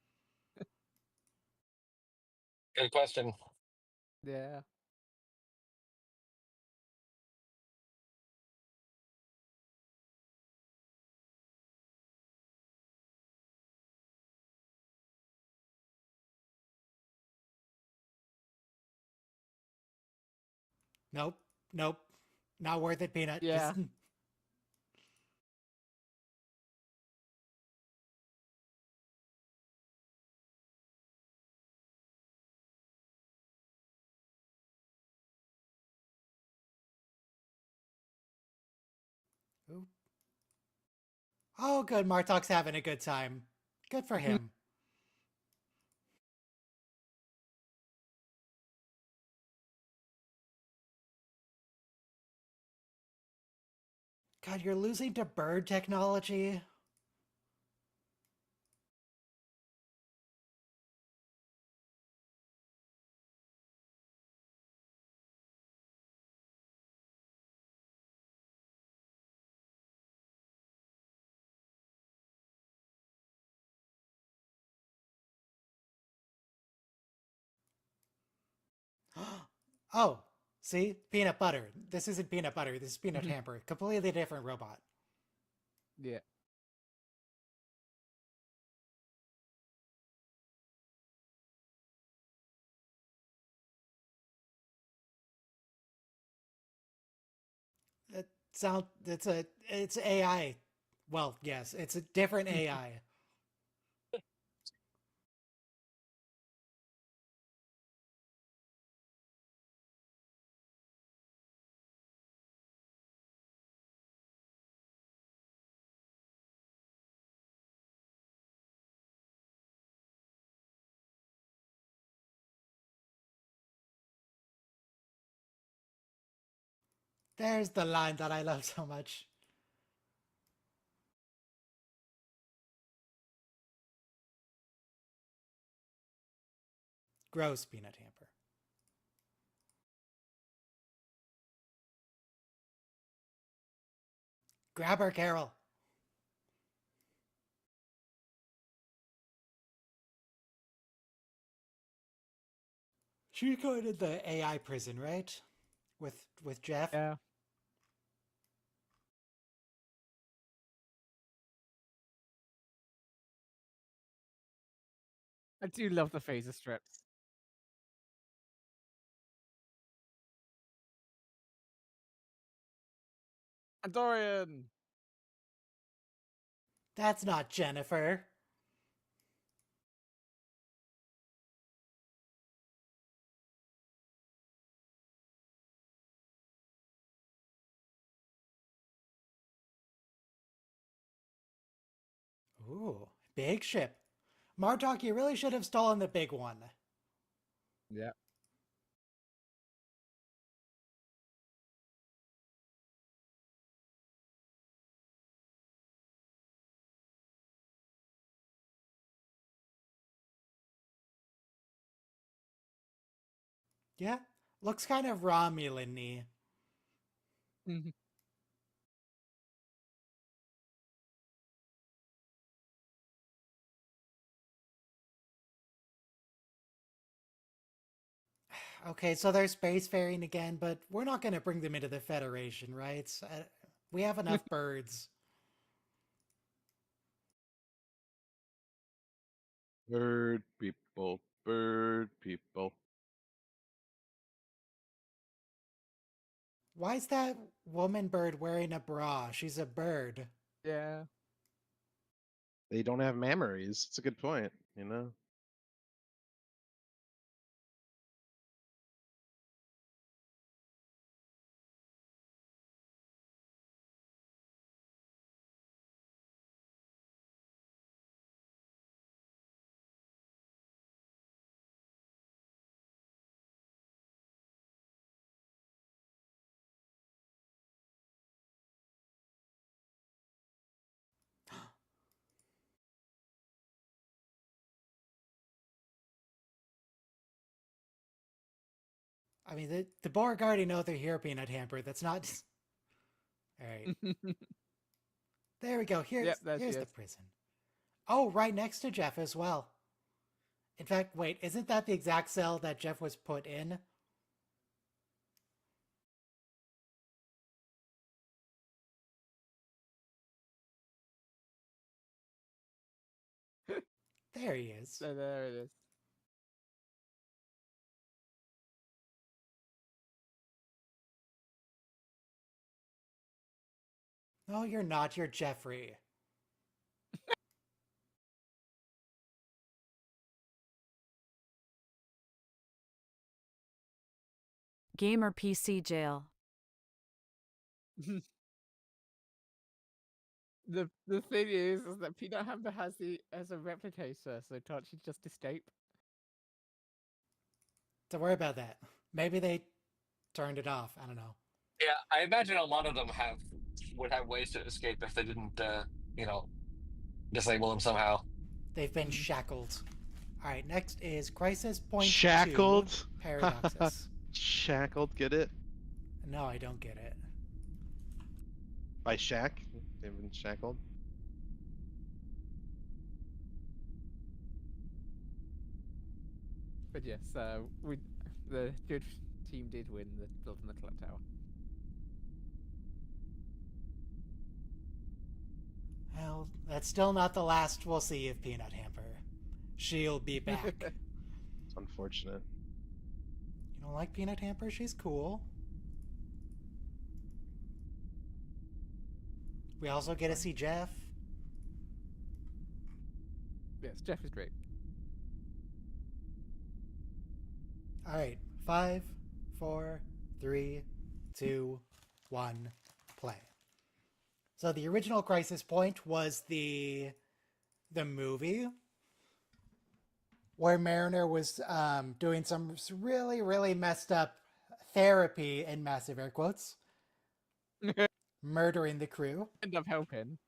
Good question. Yeah. Nope. Nope. Not worth it, Peanut. Yeah. Just... Ooh. Oh, good. Martok's having a good time. Good for him. God, you're losing to bird technology. Oh, see? Peanut butter. This isn't peanut butter. This is Peanut Hamper. Completely different robot. Yeah. It sound it's AI. Well, yes, it's a different AI. There's the line that I love so much. Gross, Peanut Hamper. Grab her, Carol. She going to the AI prison, right? With Jeff. Yeah. I do love the phaser strips. Andorian! That's not Jennifer. Ooh, big ship. Martok, you really should have stolen the big one. Yeah. Yeah, looks kind of Romulan-y. Okay, so they're spacefaring again, but we're not going to bring them into the Federation, right? We have enough birds. Bird people, bird people. Why is that woman bird wearing a bra? She's a bird. Yeah. They don't have mammaries. It's a good point, you know? I mean, the Borg already know they're here, Peanut Hamper. That's not. All right. There we go. Yep, there she here's the is. prison. Oh, right next to Jeff as well. In fact, wait, isn't that the exact cell that Jeff was put in? There he is. So there it is. No, you're not. You're Jeffrey. Gamer PC jail. The thing is that Peanut Hamper has a replicator, so can't she just escape? Don't worry about that. Maybe they turned it off. I don't know. Yeah, I imagine a lot of them would have ways to escape if they didn't, disable them somehow. They've been shackled. All right, next is Crisis Point 2, Shackled? Paradoxus. Shackled, get it? No, I don't get it. By shack? They've been shackled. But yes, the good team did win the building the clock tower. Well, that's still not the last we'll see of Peanut Hamper. She'll be back. It's unfortunate. You don't like Peanut Hamper? She's cool. We also get to see Jeff. Yes, Jeff is great. All right, 5, 4, 3, 2, 1, play. So the original Crisis Point was the movie where Mariner was doing some really, really messed up therapy, in massive air quotes, murdering the crew. End up helping.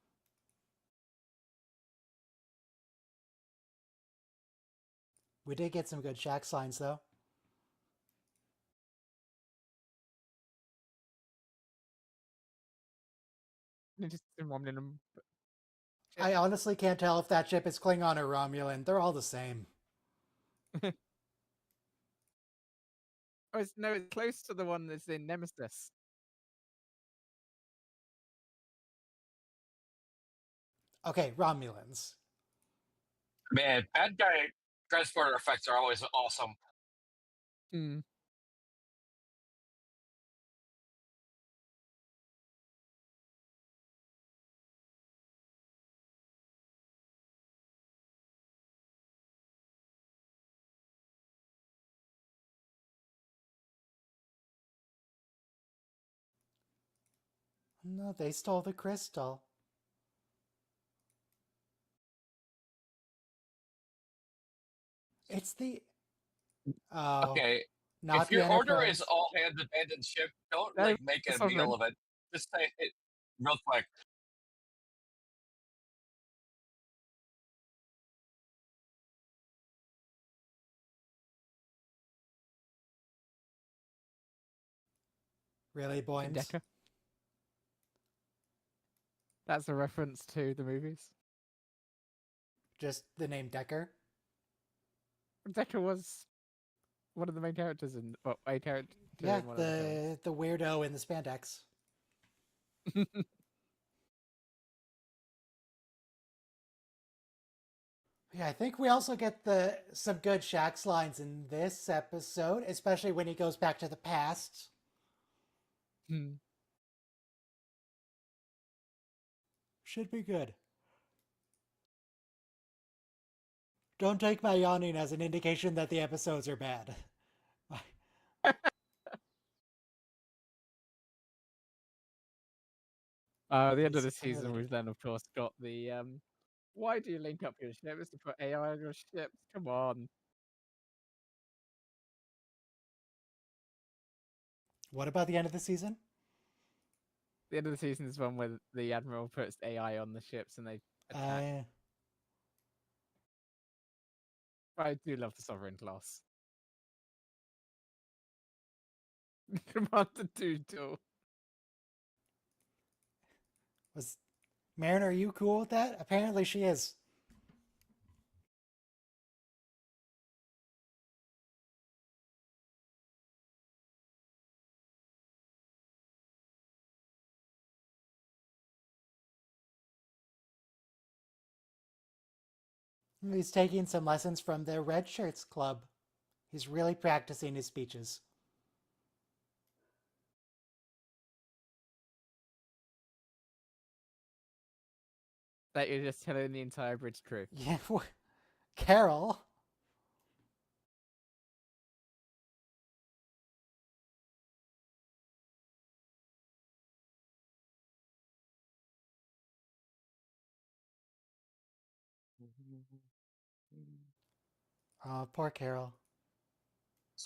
We did get some good Shax lines, though. Just one in them. I honestly can't tell if that ship is Klingon or Romulan. They're all the same. Oh, it's close to the one that's in Nemesis. Okay, Romulans. Man, bad guy transporter effects are always awesome. Hmm. No, they stole the crystal. It's the... Oh, Okay, not if the your order Enterprise. is all hands abandoned ship, don't No, like make the a deal Sovereign. of it. Just say it real quick. Really, Boynes? Decker. That's a reference to the movies. Just the name Decker? Decker was one of the main characters in, well, a character Yeah, in one of the the weirdo in the spandex. films. Yeah, I think we also get some good Shax lines in this episode, especially when he goes back to the past. Hmm. Should be good. Don't take my yawning as an indication that the episodes are bad. The end of the He's season, unrelated. we've then, of course, got the why do you link up your ships to put AI on your ships? Come on. What about the end of the season? The end of the season is one where the admiral puts AI on the ships and they attack. I do love the sovereign class. Commander Doodle. Was Mariner, are you cool with that? Apparently she is. He's taking some lessons from the Red Shirts Club. He's really practicing his speeches. That you're just telling the entire bridge crew. Yeah, Carol. Oh, poor Carol.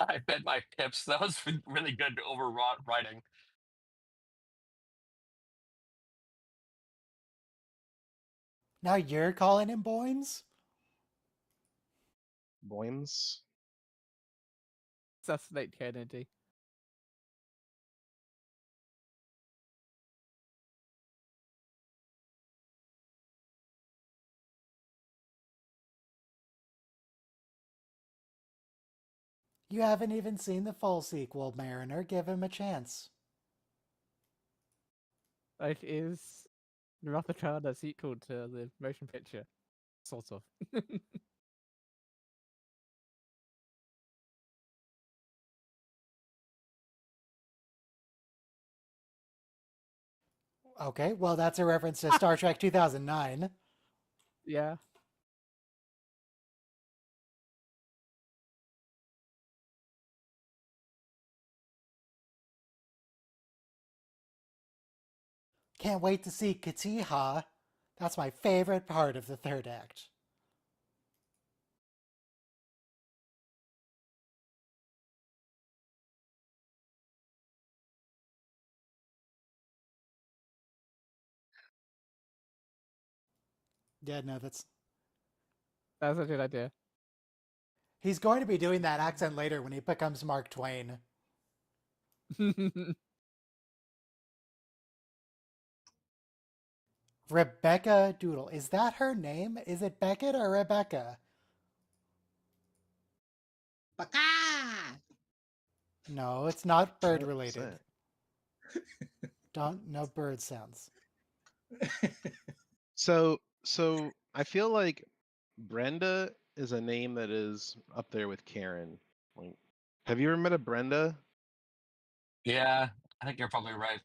I bet my pips. That was really good overwrought writing. Now you're calling him Boynes? Boynes. Assassinate Kennedy. You haven't even seen the full sequel, Mariner. Give him a chance. Like, is Rathachan a sequel to the motion picture? Sort of. Okay, well, that's a reference to Star Trek 2009. Yeah. Can't wait to see Katiha. That's my favorite part of the third act. Yeah, no, that's... That's a good idea. He's going to be doing that accent later when he becomes Mark Twain. Rebecca Doodle. Is that her name? Is it Beckett or Rebecca? Baka! No, it's not bird What was related. that? Don't no bird sounds. So I feel like Brenda is a name that is up there with Karen. Like, have you ever met a Brenda? Yeah, I think you're probably right.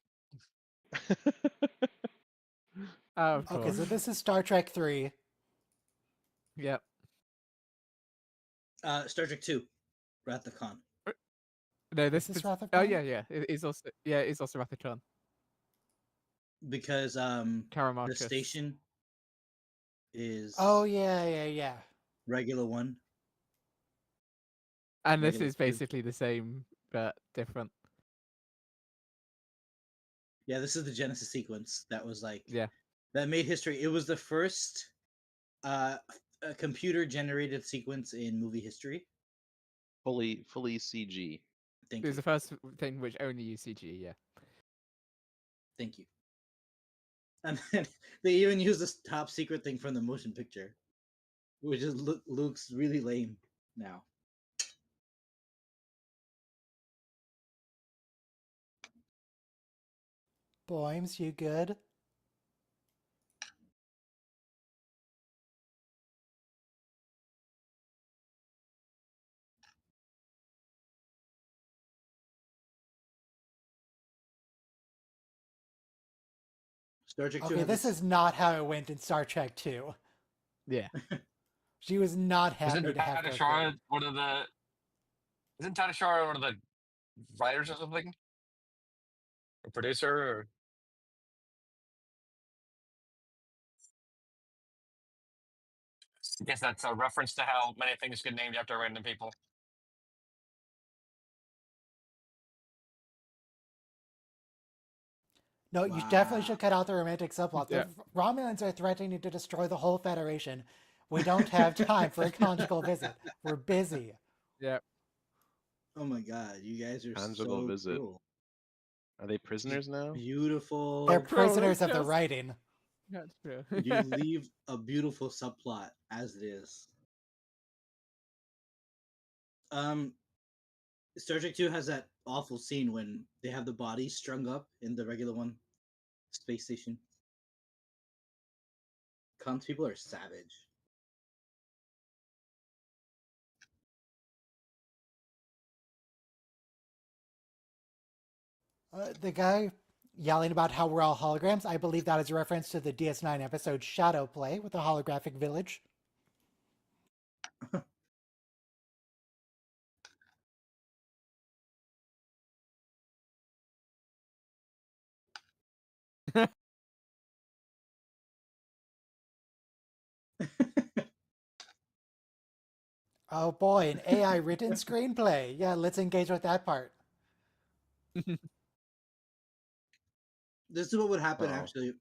Of Okay, course. so this is Star Trek 3. Yep. Star Trek 2, Wrath of Khan. No, Is this this is. Wrath of Oh Khan? yeah. It is also Rathachan. Because the Karamarcus. station is Oh, yeah. regular one. And this regular is two. basically the same but different. Yeah, this is the Genesis sequence that was like Yeah. that made history. It was the first computer generated sequence in movie history. fully CG. Thank It was you. the first thing which only used CG. Yeah. Thank you. And then they even used this top secret thing from the motion picture, which is Luke's really lame now. Boims, you good? Star Trek 2 Okay, has this is not how it went in Star Trek 2. Yeah. She was not happy Isn't to have Tata her Shara kid. one of the? Isn't Tata Shara one of the writers or something? A producer? Or... I guess that's a reference to how many things get named after random people. No, you definitely Wow. should cut out the romantic subplot. Yeah. The Romulans are threatening to destroy the whole Federation. We don't have time for a conjugal visit. We're busy. Yeah. Oh my god, you guys are Conjugal so visit. cruel. Are they prisoners now? Beautiful. They're Cruel, prisoners of the just- writing. That's true. You leave a beautiful subplot as it is. Star Trek 2 has that awful scene when they have the bodies strung up in the regular one space station. Cons people are savage. The guy yelling about how we're all holograms, I believe that is a reference to the DS9 episode Shadow Play with the holographic village. Oh boy, an AI written screenplay. Yeah, let's engage with that part. This is what would happen Uh-oh. actually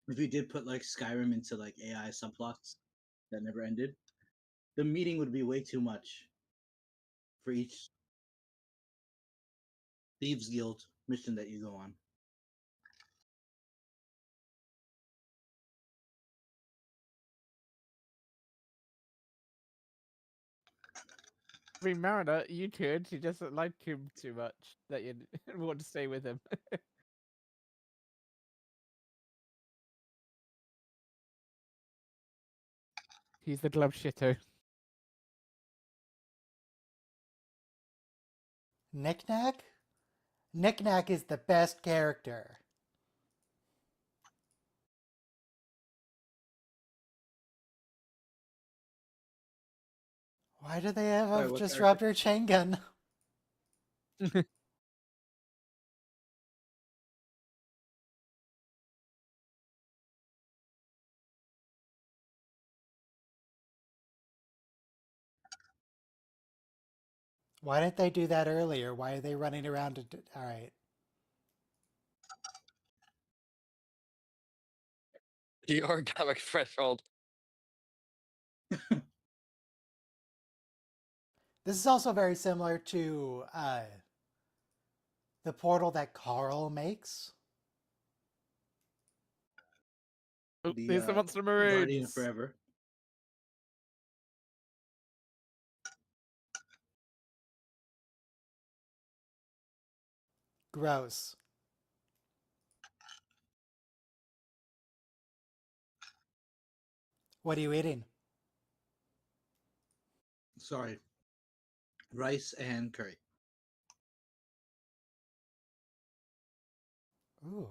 if we did put like Skyrim into like AI subplots that never ended. The meeting would be way too much for each Thieves Guild mission that you go on. I mean, Mariner, you could. You just like him too much that you want to stay with him. He's the glove shitter. Knick-Knack? Knick-Knack is the best character. Why do they have Sorry, a what disruptor chain gun? Why didn't they do that earlier? Why are they running around? All right. The origamic threshold. This is also very similar to the portal that Carl makes. Oh, The there's the Monster Guardian Marines. Forever. Gross. What are you eating? Sorry. Rice and curry. Ooh.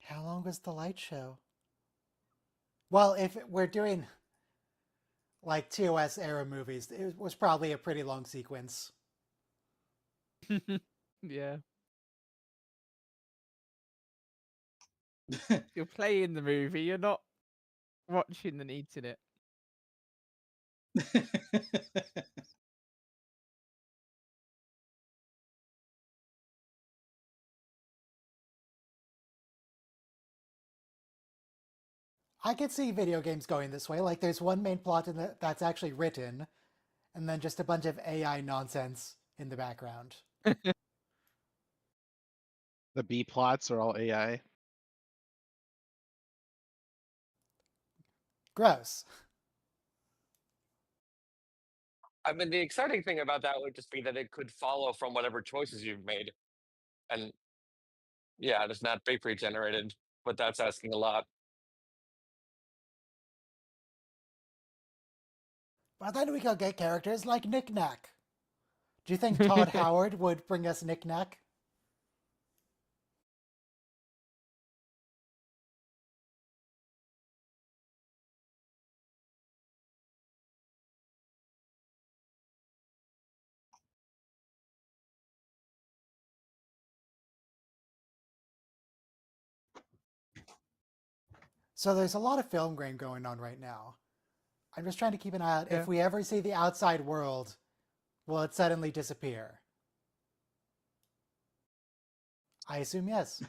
How long was the light show? Well, if we're doing like TOS era movies, it was probably a pretty long sequence. Yeah. You're playing the movie, you're not watching and eating it. I could see video games going this way. Like, there's one main plot in that's actually written, and then just a bunch of AI nonsense in the background. The B plots are all AI. Gross. I mean, the exciting thing about that would just be that it could follow from whatever choices you've made, and yeah, it's not be pre-generated, but that's asking a lot. But then we could get characters like Knick-Knack. Do you think Todd Howard would bring us Knick Knack? So there's a lot of film grain going on right now. I'm just trying to keep an eye out. Yeah. If we ever see the outside world, will it suddenly disappear? I assume yes.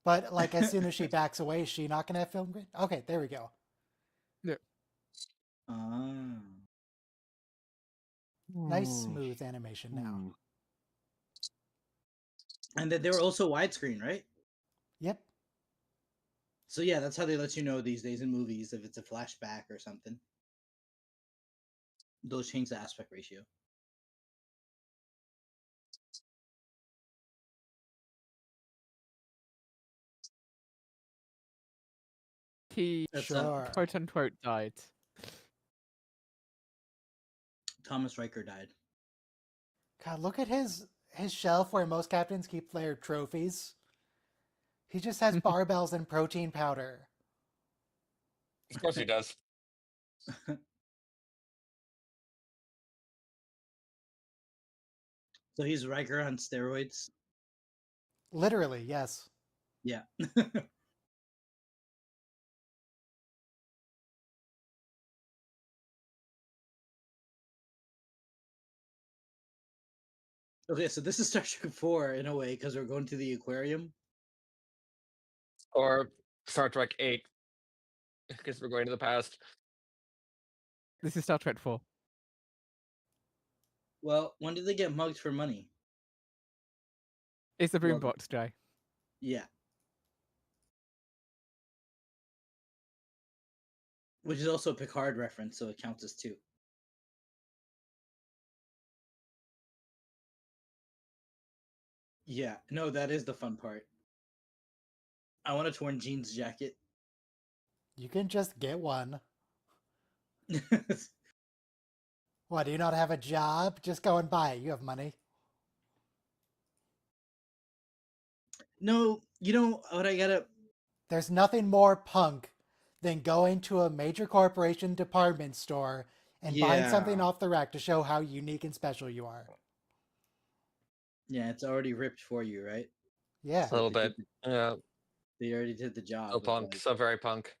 But like as soon as she backs away, is she not gonna have film grain? Okay, there we go. Ah. Nice smooth animation now. And then they were also widescreen, right? Yep. So yeah, that's how they let you know these days in movies if it's a flashback or something. They'll change the aspect ratio. He That's Sure. quote unquote died. Thomas Riker died. God, look at his shelf where most captains keep their trophies. He just has barbells and protein powder. Of course he does. So he's Riker on steroids. Literally, yes. Yeah. Okay, so this is Star Trek 4 in a way because we're going to the aquarium. Or Star Trek 8, because we're going to the past. This is Star Trek 4. Well, when did they get mugged for money? It's the Well, boombox, Jay. Yeah. Which is also a Picard reference, so it counts as 2. Yeah, no, that is the fun part. I want a torn jeans jacket. You can just get one. What, do you not have a job? Just go and buy it. You have money. No, you know what I gotta. There's nothing more punk than going to a major corporation department store and buying something Yeah. off the rack to show how unique and special you are. Yeah, it's already ripped for you, right? Yeah. A little they bit. did Yeah. They already did the job. So of, punk. like- So very punk.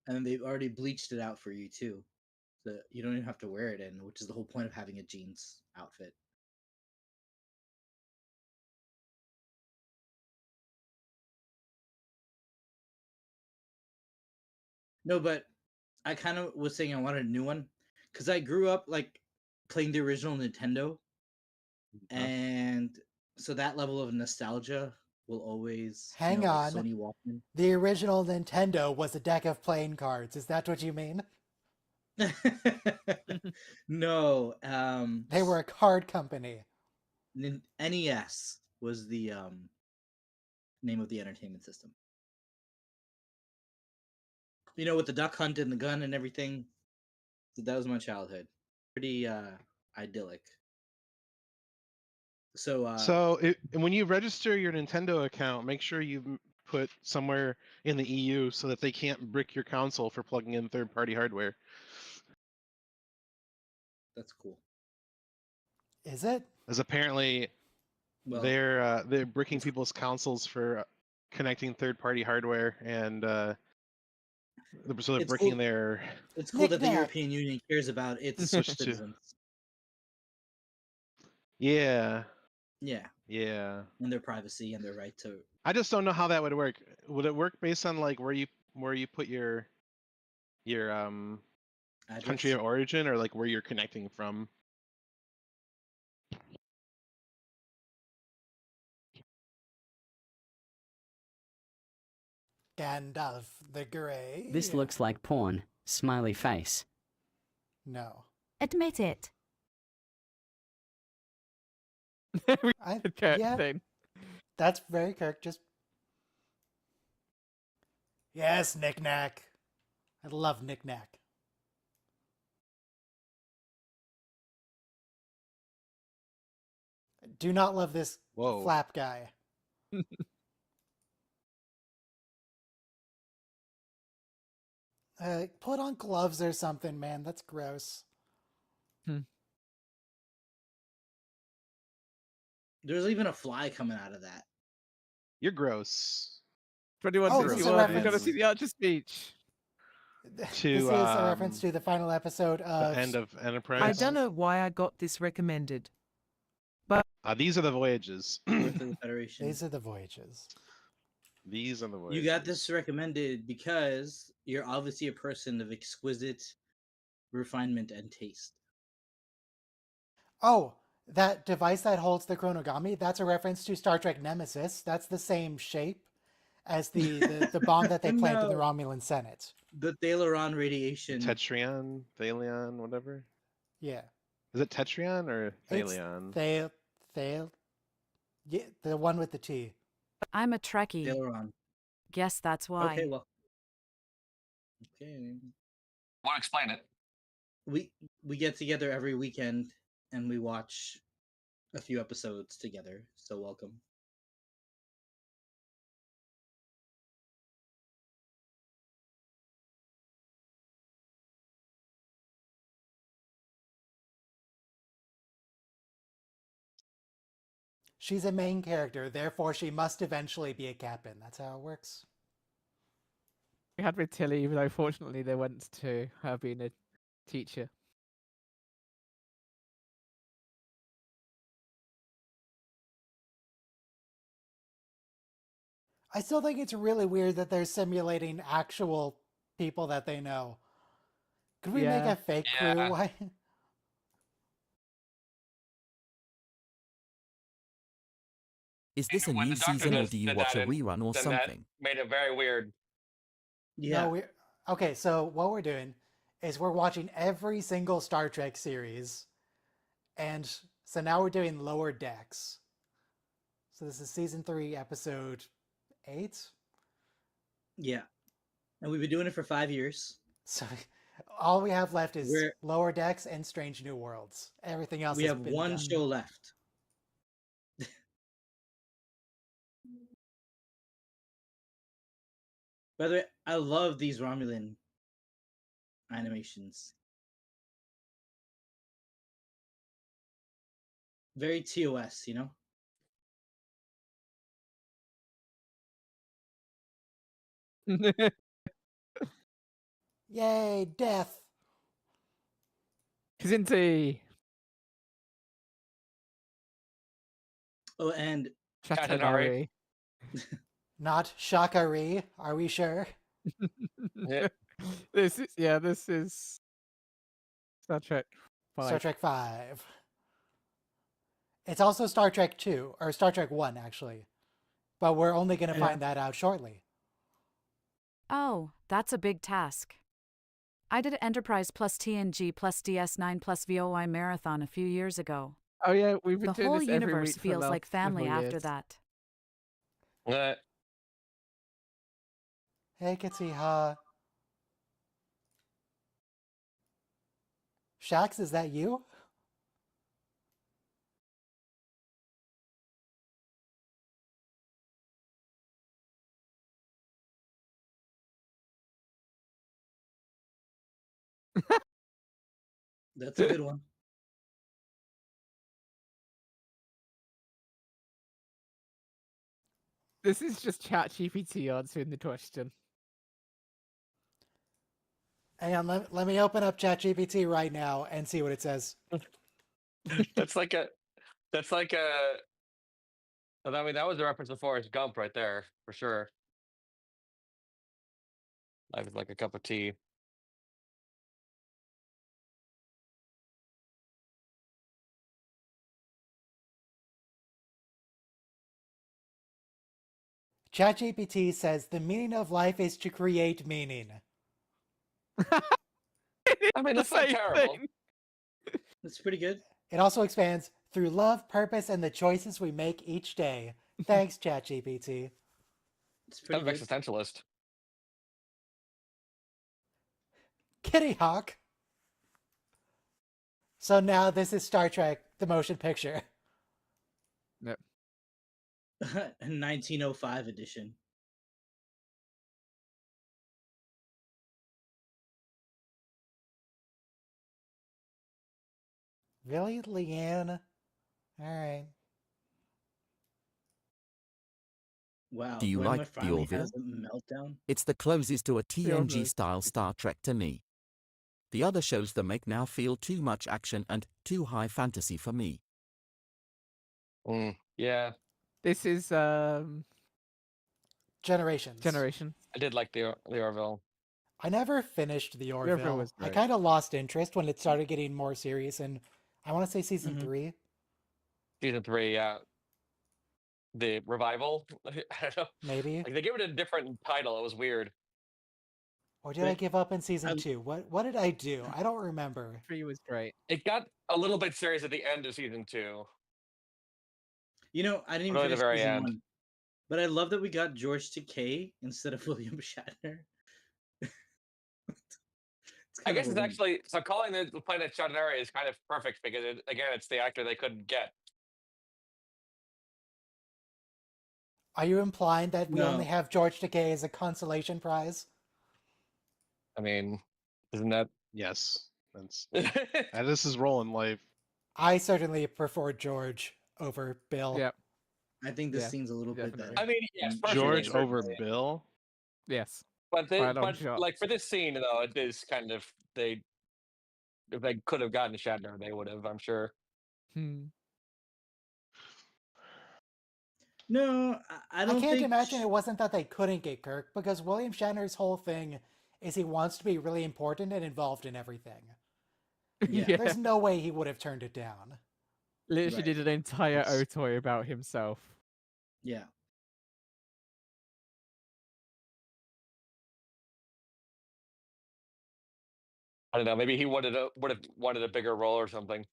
and then they've already bleached it out for you too. So you don't even have to wear it in, which is the whole point of having a jeans outfit. No, but I kind of was saying I wanted a new one because I grew up like playing the original Nintendo, and so that level of nostalgia will always, Hang like on. Sony Walkman. The original Nintendo was a deck of playing cards. Is that what you mean? No, They were a card company. NES was the name of the entertainment system. You know, with the duck hunt and the gun and everything. So that was my childhood. Pretty idyllic. So When you register your Nintendo account, make sure you put somewhere in the EU so that they can't brick your console for plugging in third-party hardware. that's cool. Is it? As apparently Well, they're bricking people's consoles for connecting third-party hardware, and so they're it's bricking cool. their It's cool that the Knick-knack. European Union cares about its Switch to. citizens. Yeah, Yeah, yeah. and their privacy and their right to. I just don't know how that would work. Would it work based on like where you put your country Address. of origin, or like where you're connecting from? Gandalf the Grey. This looks like porn. Smiley face. No. Admit it. I, Kirk yeah, thing. that's very Kirk. Just. Yes, Knick Knack. I love Knick Knack. Do not love this Whoa. flap guy. Put on gloves or something, man. That's gross. There's even a fly coming out of that. You're gross. 2161, this is a we're going to reference. see the Archer speech. This is a reference to the final episode of... The end of Enterprise. I don't know why I got this recommended. These are the voyages. Birth of the Federation. These are the voyages. These are the voyages. You got this recommended because you're obviously a person of exquisite refinement and taste. Oh, that device that holds the chronogami, that's a reference to Star Trek Nemesis. That's the same shape as the bomb that they planted in the No. Romulan Senate. The Thalaron radiation. Tetrion, Thalion, whatever. Yeah. Is it Tetrion or It's Thalion? Yeah, the one with the T. I'm a Trekkie. Thalaron. Guess that's why. Okay, well. Okay. Won't explain it. We get together every weekend and we watch a few episodes together. So welcome. She's a main character, therefore she must eventually be a captain. That's how it works. We had with Tilly, but unfortunately they went to her being a teacher. I still think it's really weird that they're simulating actual people that they know. Could we make Yeah. a fake Yeah. crew? Why? Is this a When new the Doctor season or just do you did watch that a in- rerun or then something? That made it very weird. Yeah. No, okay, so what we're doing is we're watching every single Star Trek series. And so now we're doing Lower Decks. So this is season 3, episode 8. Yeah. And we've been doing it for 5 years. So all we have left is We're- Lower Decks and Strange New Worlds. Everything else We has have been one done. show left. By the way, I love these Romulan animations. Very TOS, you know? Yay, death! Kazinti! Oh, and Katanari. Katanari. Not Shakari, are we sure? Yeah. This is Star Trek 5. Star Trek 5. It's also Star Trek 2, or Star Trek 1, actually. But we're only going to Yeah. find that out shortly. Oh, that's a big task. I did Enterprise plus TNG plus DS9 plus VOI marathon a few years ago. Oh yeah, we've been The doing whole this every universe week for feels the like last family several after years. that. Hey, Katsiha. Shax, is that you? that's a good one. This is just ChatGPT answering the question. Hang on, let me open up ChatGPT right now and see what it says. That's like a. I mean, that was a reference to Forrest Gump right there, for sure. Life is like a cup of tea. ChatGPT says the meaning of life is to create meaning. I mean, The that's not same terrible. thing. That's pretty good. It also expands through love, purpose, and the choices we make each day. Thanks, ChatGPT. It's Kind pretty of good. existentialist. Kitty Hawk. So now this is Star Trek, the motion picture. Yep. 1905 edition. Really, Leanne? All right. Wow, Do you Bulma like the finally Orville? has a meltdown. It's the closest to a The Orville TNG is style pretty Star Trek to me. The other shows they make now feel too much action and too high fantasy for me. Yeah, This is Generations. Generation. I did like the Orville. I never finished the Orville Orville. was I great. kind of lost interest when it started getting more serious, and I want to say season 3. Season 3, yeah. The revival. I don't know. Maybe. Like they gave it a different title. It was weird. Or did I give up in season 2? What did I do? I don't remember. 3 was great. It got a little bit serious at the end of season 2. You know, I didn't Really even the finish very season end. 1, but I love that we got George Takei instead of William Shatner. I guess it's actually so calling the planet Shatner is kind of perfect because it's the actor they couldn't get. Are you implying that we No. only have George Takei as a consolation prize? I mean, isn't that? Yes, that is his role in life. I certainly prefer George over Bill. Yep. I think this scene's a little bit better. I mean, yes, George personally, over certainly. Bill. Yes. But By a long shot. like for this scene though, it is kind of if they could have gotten Shatner, they would have. I'm sure. No, I don't can't think imagine it wasn't that they couldn't get Kirk, because William Shatner's whole thing is he wants to be really important and involved in everything. Yeah. There's no way he would have turned it down. Literally Right. did an entire OTOY about himself. Yeah. I don't know. Maybe he would have wanted a bigger role or something.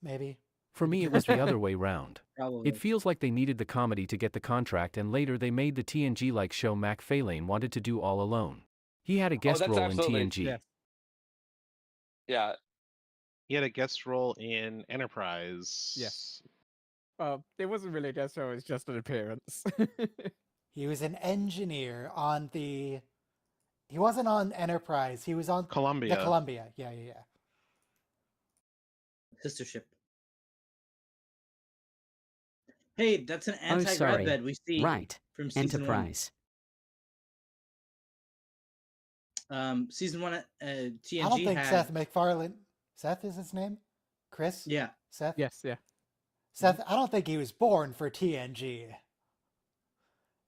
Maybe. For me, it was the other way round. Probably. It feels like they needed the comedy to get the contract, and later they made the TNG-like show Mac Faylane wanted to do all alone. He had a guest that's role in absolutely- TNG. Yeah. He had a guest role in Enterprise. Yes. Well, it wasn't really a guest role, it was just an appearance. He was an engineer on the... He wasn't on Enterprise. He was on Columbia. The Columbia. Yeah. Sister ship. Hey, that's an Oh, anti-grav sorry. bed we see Right. from season Enterprise. 1. Season 1, TNG I don't think had... Seth MacFarlane... Seth is his name? Chris? Yeah. Seth? Yes, yeah. Seth, I don't think he was born for TNG.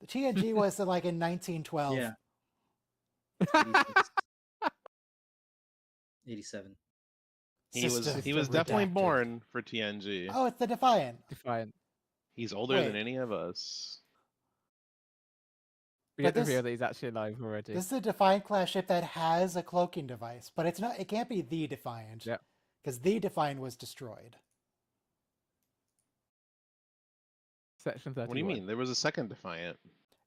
The TNG was like in 1912. Yeah. 87. He was Systems definitely redacted. born for TNG. Oh, it's the Defiant. Defiant. He's older Wait. than any of us. We But get the this- reveal that he's actually alive already. This is a Defiant class ship that has a cloaking device, but it's not. It can't be the Defiant. Yeah. Because the Defiant was destroyed. Section 31. What do you mean? There was a second Defiant.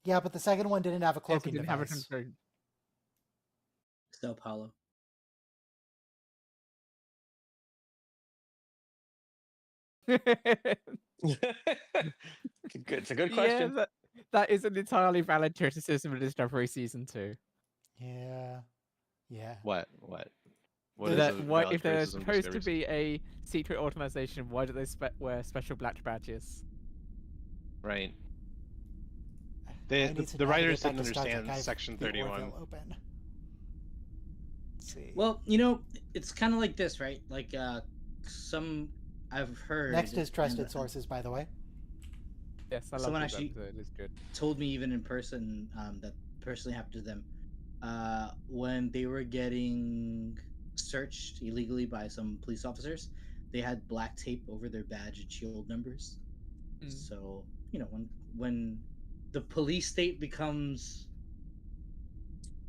Yeah, but the second one didn't have a Yes, it cloaking didn't have a device. control. Still Apollo. It's a good question. Yeah, that is an entirely valid criticism of Discovery Season 2. Yeah. What? What is That a why, valid if they're criticism of supposed to Discovery? be a secret organization, why do they wear special black badges? Right. I need to The navigate writers back didn't to Star Trek. understand I have Section the 31. Orville open. Let's see. Well, you know, it's kind of like this, right? Like, some I've heard. Next is trusted and sources, by the way. Yes, I love Someone this actually- episode. It's good. told me even in person that personally happened to them when they were getting searched illegally by some police officers. They had black tape over their badge and shield numbers. So you know, when the police state becomes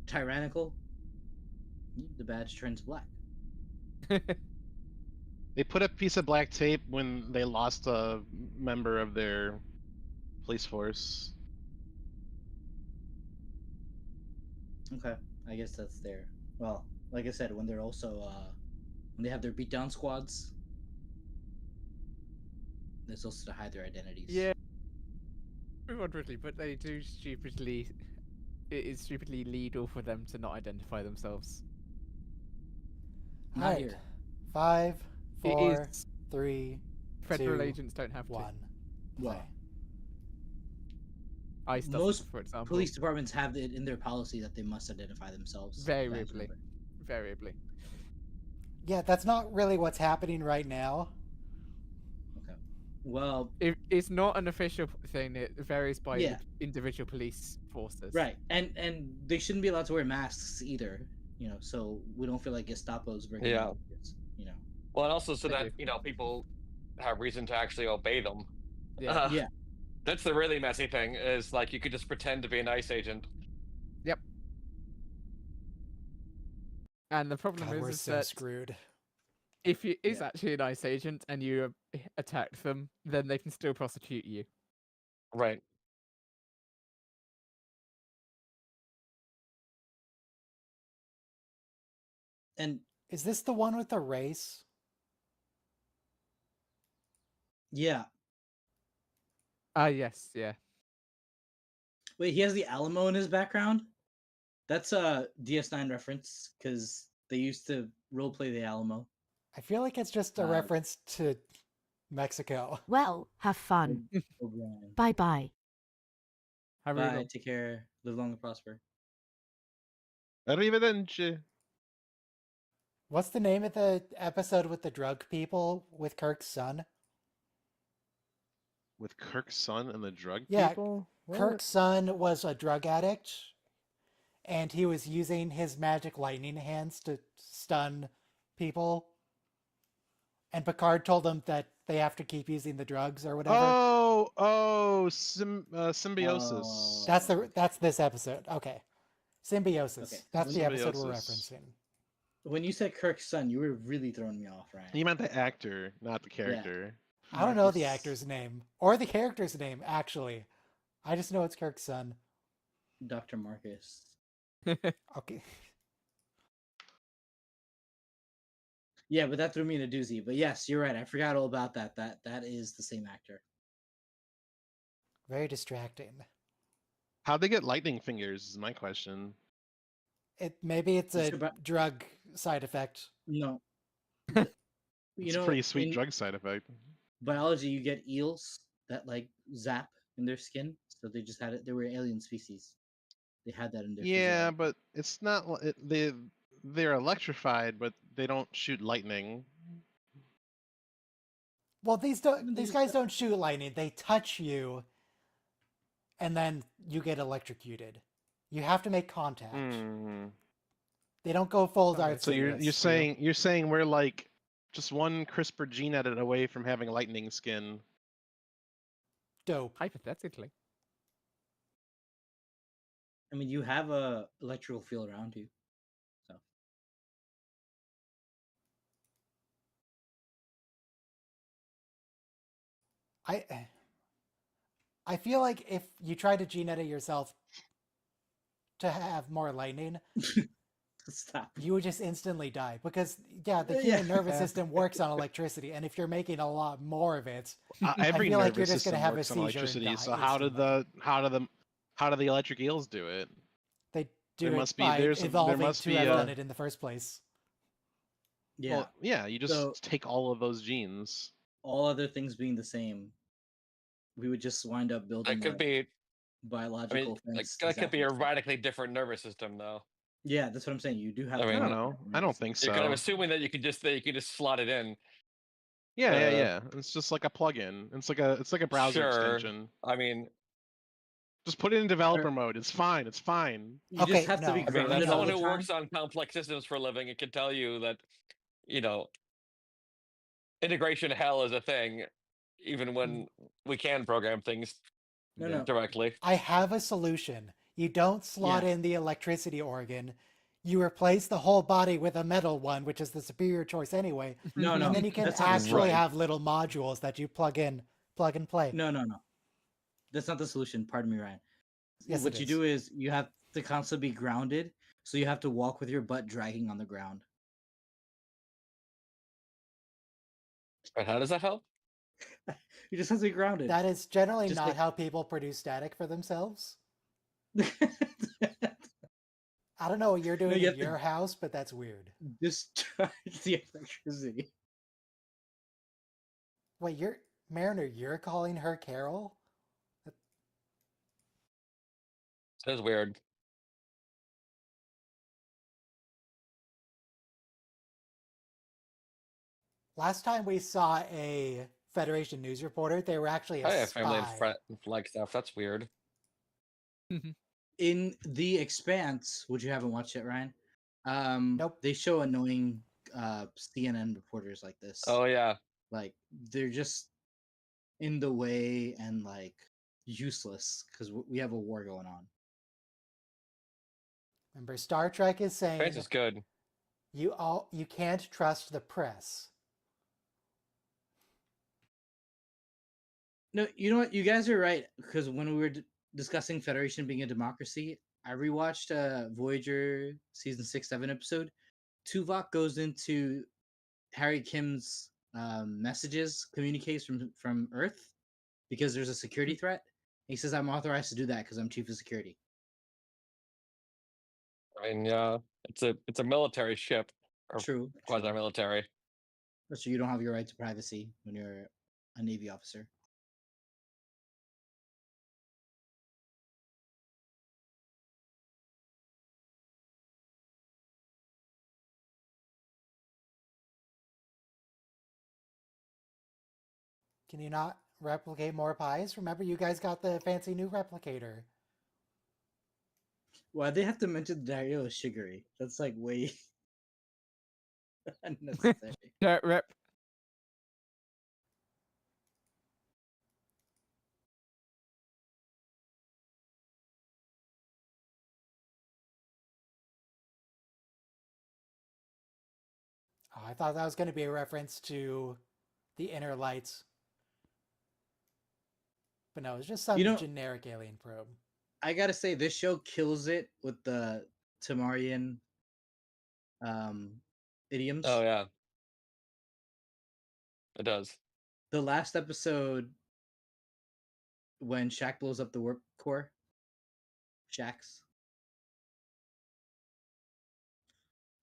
tyrannical, the badge turns black. They put a piece of black tape when they lost a member of their police force. Okay, I guess that's there. Well, like I said, when they're also when they have their beatdown squads. They're supposed to hide their identities. Yeah, moderately, but they do stupidly. It is stupidly legal for them to not identify themselves. Not Alright. here. 5, It 4, is 3, federal 2, agents don't have 1. to. Play. Well, ICE doesn't, most for example. police departments have it in their policy that they must identify themselves. Variably. Variably. Yeah, that's not really what's happening right now. Okay. Well, It's not an official thing. It varies by Yeah. individual police forces. right, and they shouldn't be allowed to wear masks either. You know, so we don't feel like Gestapo's breaking Yeah. laws, you know. Well, and also so Thank that you. people have reason to actually obey them. Yeah. Yeah. That's the really messy thing. Is like you could just pretend to be an ICE agent. Yep. And the problem God, we're is so that screwed. if you is Yeah. actually an ICE agent and you attack them, then they can still prosecute you. Right. And Is this the one with the race? yeah. Yes, yeah. Wait, he has the Alamo in his background? That's a DS9 reference because they used to roleplay the Alamo. I feel like it's just a reference to Mexico. Well, have fun. O'Brien. Bye bye. Have a good Bye. one. Take care. Live long and prosper. Arrivederci. What's the name of the episode with the drug people with Kirk's son? With Kirk's son and the drug Yeah, people? What? Kirk's son was a drug addict, and he was using his magic lightning hands to stun people. And Picard told them that they have to keep using the drugs or whatever. Symbiosis. That's this episode. Okay, symbiosis. Okay, That's the episode we're Symbiosis. referencing. When you said Kirk's son, you were really throwing me off, Ryan. You meant the actor, not the character. I don't know the Marcus- actor's name or the character's name actually. I just know it's Kirk's son. Dr. Marcus. Okay. Yeah, but that threw me in a doozy. But yes, you're right. I forgot all about that. That is the same actor. Very distracting. How'd they get lightning fingers is my question. Maybe it's a Mr. Ba- drug side effect. No. It's a pretty sweet drug side effect. Biology, you get eels that like zap in their skin. So they just had it. They were alien species. They had that in their Yeah, physiology. but it's not. They're electrified, but they don't shoot lightning. Well, these guys don't shoot lightning. They touch you, and then you get electrocuted. You have to make contact. Mhm. They don't go full Darth So Vader. you're saying we're like just one CRISPR gene edit away from having lightning skin. Dope. Hypothetically. I mean, you have a electrical field around you. So I feel like if you try to gene edit yourself to have more lightning, stop. you would just instantly die because the Yeah. human nervous system works on electricity, and if you're making a lot more of it, Every I feel like nervous you're just system gonna have a works on seizure and electricity. die So how do the electric eels do it? They do There it must be- by there's- there evolving must to be have a- done it in the first place. Yeah. Well, yeah, you just So- take all of those genes. All other things being the same, we would just wind up building That could a be. I biological mean, like, fence. that could be a exactly. radically different nervous system, though. Yeah, that's what I'm saying. You do have. I to mean- I have don't know. different I don't nervous think systems. You're kind of so. assuming that you could just slot it in. Yeah. yeah. It's just like a plugin. It's like a browser Sure. extension. I mean, Just put it in developer mode. It's fine. It's fine. You Okay, just have to no. be I mean, I mean, grounded as all someone the who time. works on complex systems for a living, it can tell you that, integration hell is a thing, even when we can program things No. directly. I have a solution. You don't slot Yeah. in the electricity organ. You replace the whole body with a metal one, which is the superior choice anyway. No, And then you can that's not the actually solution. have little modules that you plug and play. No. That's not the solution. Pardon me, Ryan. Yes, what it you is. do is you have to constantly be grounded, so you have to walk with your butt dragging on the ground. But how does that help? You just have to be grounded. That is generally Just not like- how people produce static for themselves. I don't know what you're doing you in have to- your house, but that's weird. Just charge the electricity. Wait, Mariner, you're calling her Carol? That is weird. Last time we saw a Federation news reporter, they were actually a I have family and spy. friend like stuff. That's weird. In The Expanse, which you haven't watched yet, Ryan, Nope. they show annoying CNN reporters like this. Oh yeah. Like they're just in the way and like useless because we have a war going on. Remember, Star Trek is saying France is good. you can't trust the press. No, you know what? You guys are right because when we were discussing Federation being a democracy, I rewatched Voyager season 6-7 episode. Tuvok goes into Harry Kim's messages, communiques from Earth because there's a security threat. He says, "I'm authorized to do that because I'm chief of security." I mean, yeah, it's a military ship or True. quasi-military. So you don't have your right to privacy when you're a Navy officer. Can you not replicate more pies? Remember, you guys got the fancy new replicator. Why they have to mention Dario Shiguri? That's like way unnecessary. Rep. Oh, I thought that was going to be a reference to the Inner Lights. But no, it's just some generic alien probe. I gotta say, this show kills it with the Tamarian idioms. Oh yeah, it does. The last episode when Shaq blows up the warp core, Shax,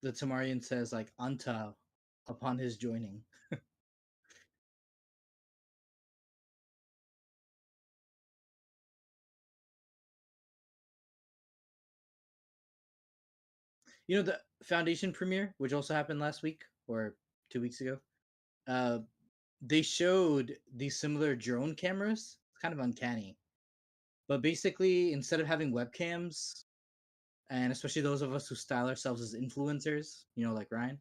the Tamarian says like "anta" upon his joining. You know the Foundation premiere, which also happened last week or 2 weeks ago. They showed these similar drone cameras. It's kind of uncanny, but basically, instead of having webcams, and especially those of us who style ourselves as influencers, you know, like Ryan,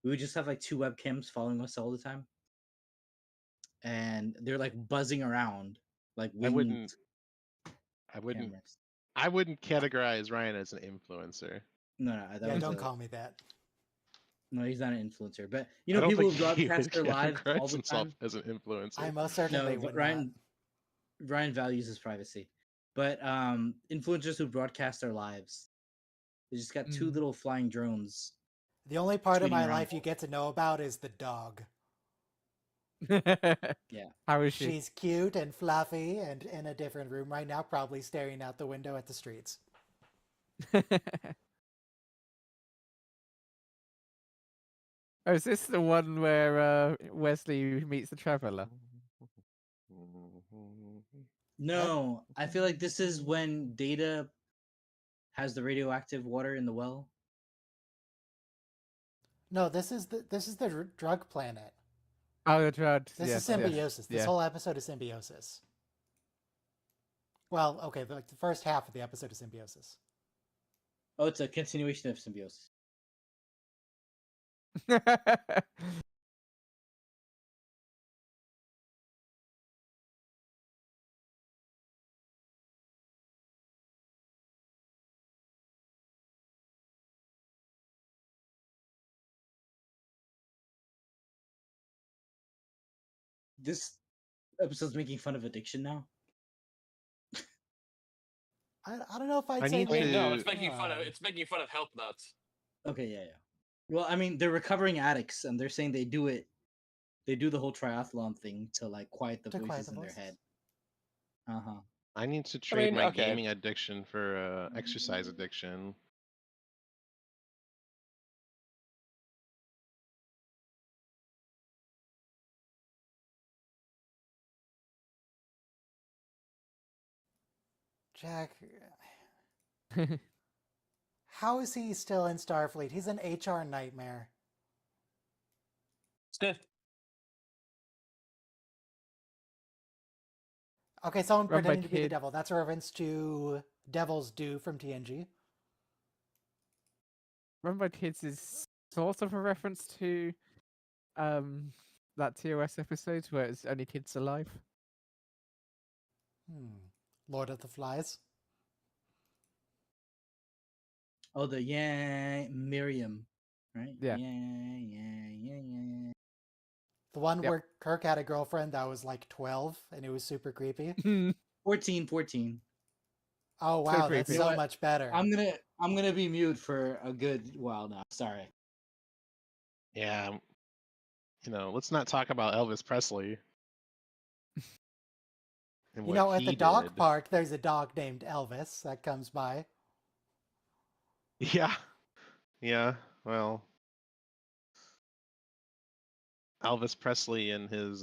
we would just have like 2 webcams following us all the time, and they're like buzzing around like winged I wouldn't cameras. I wouldn't categorize Ryan as an influencer. No, that Yeah, was don't call me that. No, he's not an influencer. But you I know, don't people who think he broadcast their would live all categorize the himself time. as an influencer. I most certainly would Ryan values his privacy. But influencers who broadcast their lives, they just got 2 little flying drones. The only part of tweeting my around. life you get to know about is the dog. Yeah. How is she? She's cute and fluffy and in a different room right now, probably staring out the window at the streets. Oh, is this the one where Wesley meets the traveler? No, I feel like this is when Data has the radioactive water in the well. No, this is the drug planet. Oh, the drugs. This yes, is symbiosis. yes, This whole episode is symbiosis. Well, okay, the first half of the episode is symbiosis. Oh, it's a continuation of symbiosis. This episode's making fun of addiction now. I don't know if I'd I say. need I mean, no, to- it's making fun of health nuts. Okay, yeah. Well, I mean, they're recovering addicts, and they're saying they do they do the whole triathlon thing to like quiet the To quiet voices the in their voices. head. Uh-huh. I need to trade mean, my okay. gaming addiction for exercise addiction. Jack, how is he still in Starfleet? He's an HR nightmare. Okay, someone Run by pretending to be the kid. devil. That's a reference to Devil's Due from TNG. Run by Kids is sort of a reference to that TOS episode where it's only kids alive. Lord of the Flies. Oh, the Miriam, right? Yeah. Yeah. The one Yep. where Kirk had a girlfriend that was like 12 and it was super creepy. 14. Oh wow, creepy. that's You know so what? much better. I'm gonna be mute for a good while now. Sorry. Yeah, let's not talk about Elvis Presley. And You what know, at the he dog did. park, there's a dog named Elvis that comes by. Yeah. Yeah. Well, Elvis Presley and his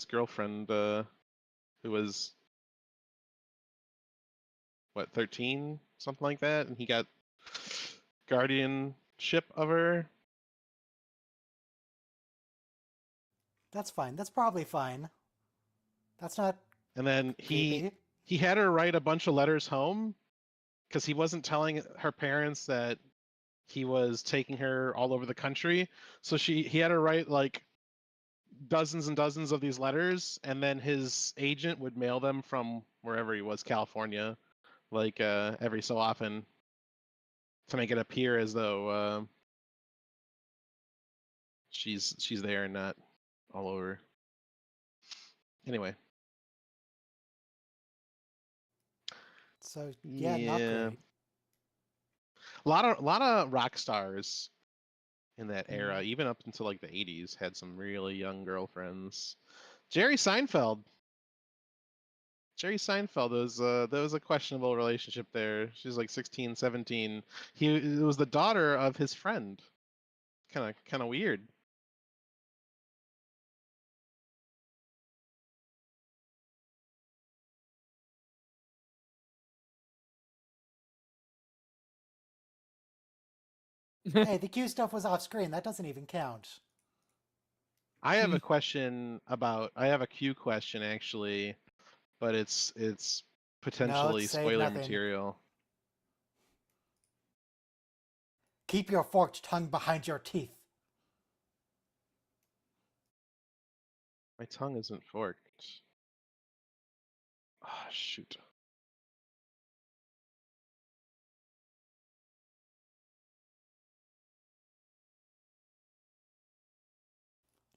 girlfriend who was what, 13, something like that, and he got guardianship of her. That's fine. That's probably fine. That's not And then creepy. he had her write a bunch of letters home because he wasn't telling her parents that he was taking her all over the country. So he had her write like dozens and dozens of these letters, and then his agent would mail them from wherever he was, California, like every so often, to make it appear as though she's there and not all over. Anyway. So yeah, not great. A lot of rock stars in that era, even up until like the 80s, had some really young girlfriends. Jerry Seinfeld was there was a questionable relationship there. She was like 16, 17. It was the daughter of his friend. Kind of weird. Hey, the Q stuff was off screen. That doesn't even count. I have a question I have a Q question actually, but it's potentially save spoiler nothing. material. Keep your forked tongue behind your teeth. My tongue isn't forked. Ah, shoot.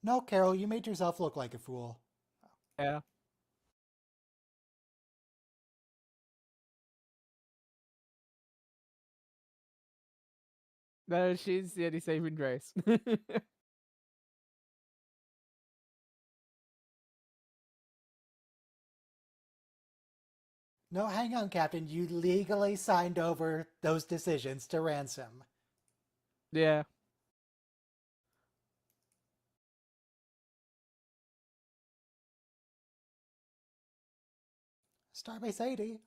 No, Carol, you made yourself look like a fool. Yeah. No, she's the only saving grace. No, hang on, Captain. You legally signed over those decisions to Ransom. Yeah. Starbase 80.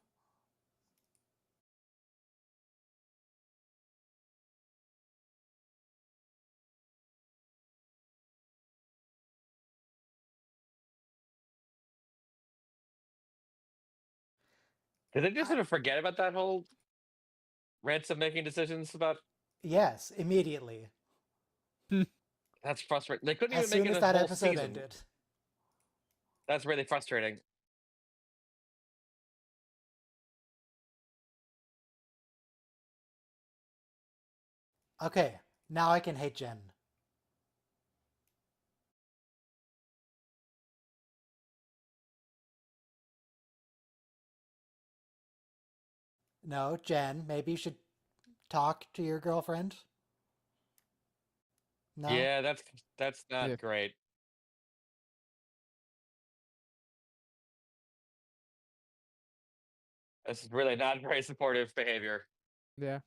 Did they just sort of forget about that whole Ransom making decisions about? Yes, immediately. That's frustrating. They couldn't As even make soon it as a that whole episode season. ended. That's really frustrating. Okay, now I can hate Jen. No, Jen, maybe you should talk to your girlfriend. No. Yeah, that's not Yeah. great. This is really not very supportive behavior. Yeah.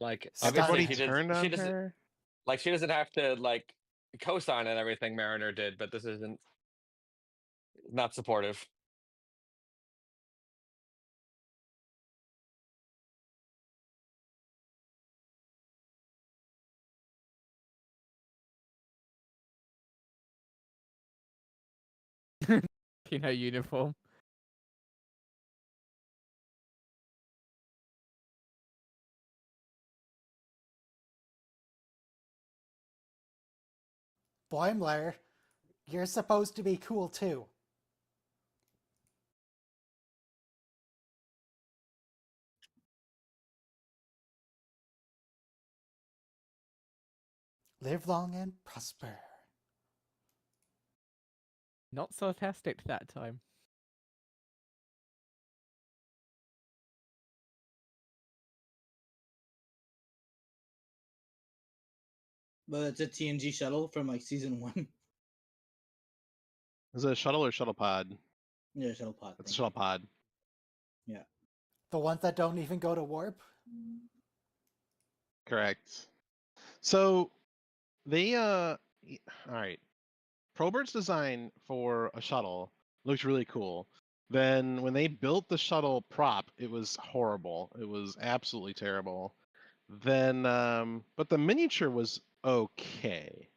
Like, obviously, Everybody Stunning. turned she on doesn't her. like she doesn't have to like co-sign on everything Mariner did, but this isn't not supportive. In her uniform. Boimler, you're supposed to be cool too. Live long and prosper. Not sarcastic that time. But it's a TNG shuttle from like season 1. Is it a shuttle or shuttle pod? Yeah, shuttle pod It's a thing. shuttle pod. Yeah. The ones that don't even go to warp? Correct. So they all right. Probert's design for a shuttle looked really cool. Then when they built the shuttle prop, it was horrible. It was absolutely terrible. Then but the miniature was okay.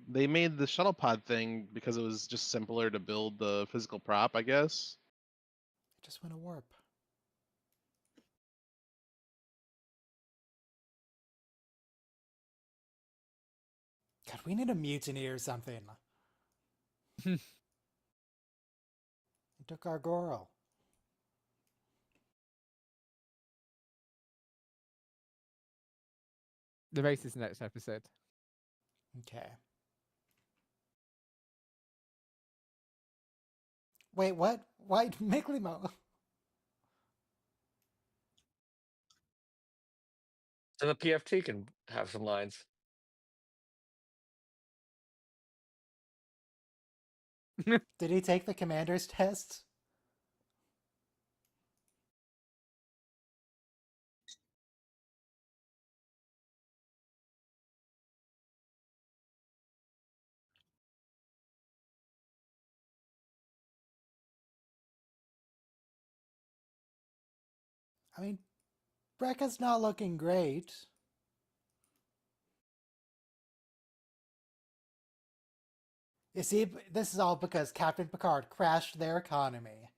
They made the shuttle pod thing because it was just simpler to build the physical prop, I guess. It just went to warp. God, we need a mutiny or something. It took our Goro. The race is next episode. Okay. Wait, what? Why Miklimo? So the PFT can have some lines. Did he take the commander's test? I mean, Brekka's not looking great. You see, this is all because Captain Picard crashed their economy.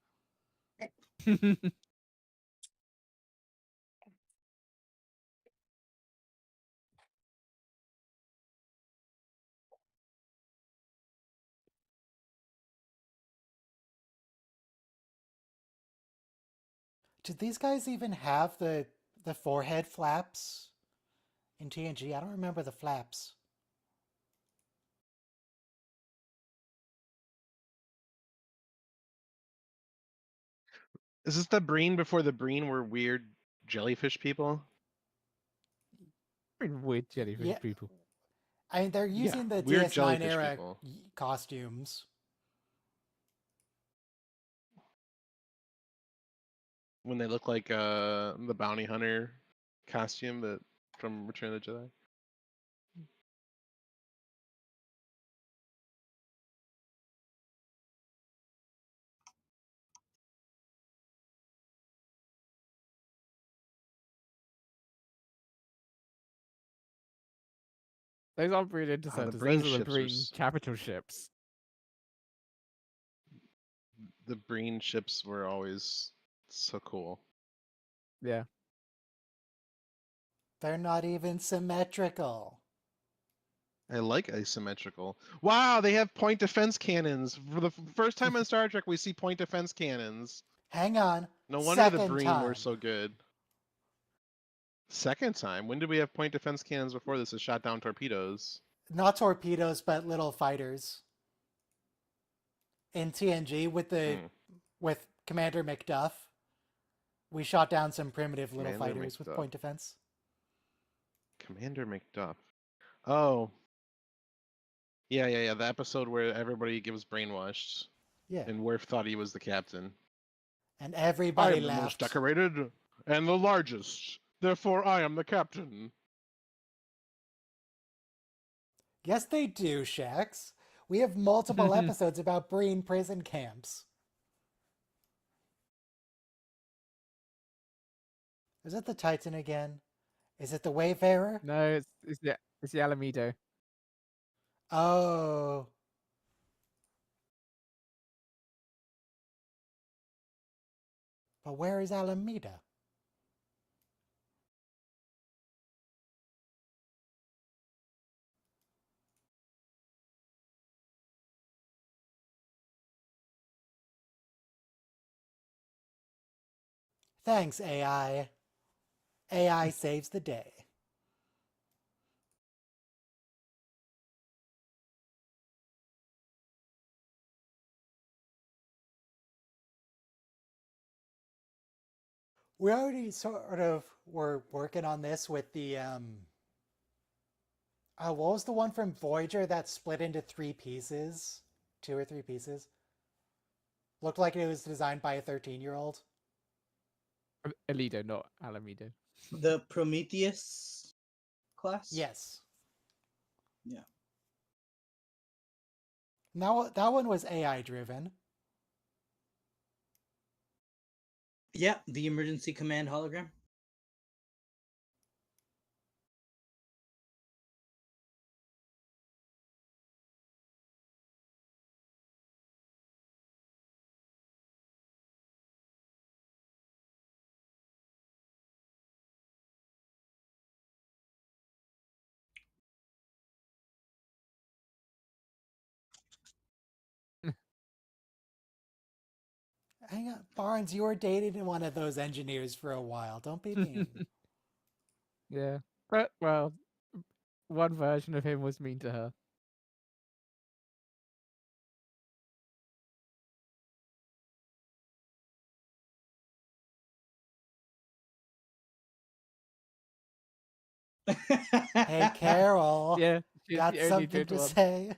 Did these guys even have the forehead flaps in TNG? I don't remember the flaps. Is this the Breen before the Breen were weird jellyfish people? Weird jellyfish Yeah, people. I mean, they're Yeah, using the weird DS9 jellyfish era people. costumes. When they look like the bounty hunter costume that from Return of the Jedi. Those aren't Breen The interceptors. Breen Those are the ships Breen capital ships. the Breen ships were always so cool. Yeah. They're not even symmetrical. I like asymmetrical. Wow, they have point defense cannons. For the first time on Star Trek, we see point defense cannons. Hang on. No wonder the Second Breen were time. so good. Second time? When did we have point defense cannons before this? Is shot down torpedoes. Not torpedoes, but little fighters. In TNG with the with Commander McDuff. We shot down some primitive little Commander fighters with McDuff. point defense. Commander McDuff. Oh. Yeah. The episode where everybody gives brainwashed. Yeah. And Worf thought he was the captain. And I everybody am the most laughed. decorated and the largest. Therefore, I am the captain. Yes, they do, Shax. We have multiple episodes about Breen prison camps. Is it the Titan again? Is it the Wayfarer? No, it's the Alameda. Oh. But where is Alameda? Thanks, AI. AI saves the day. We already sort of were working on this with the, what was the one from Voyager that split into 3 pieces? 2 or 3 pieces? Looked like it was designed by a 13-year-old. Alido, not Alameda. The Prometheus class? Yes. Yeah. Now that one was AI driven. Yeah, the emergency command hologram. Hang on, Barnes, you were dating one of those engineers for a while. Don't be mean. Yeah, but well, one version of him was mean to her. Hey, Carol. Yeah, she's Got the only something good to one. say?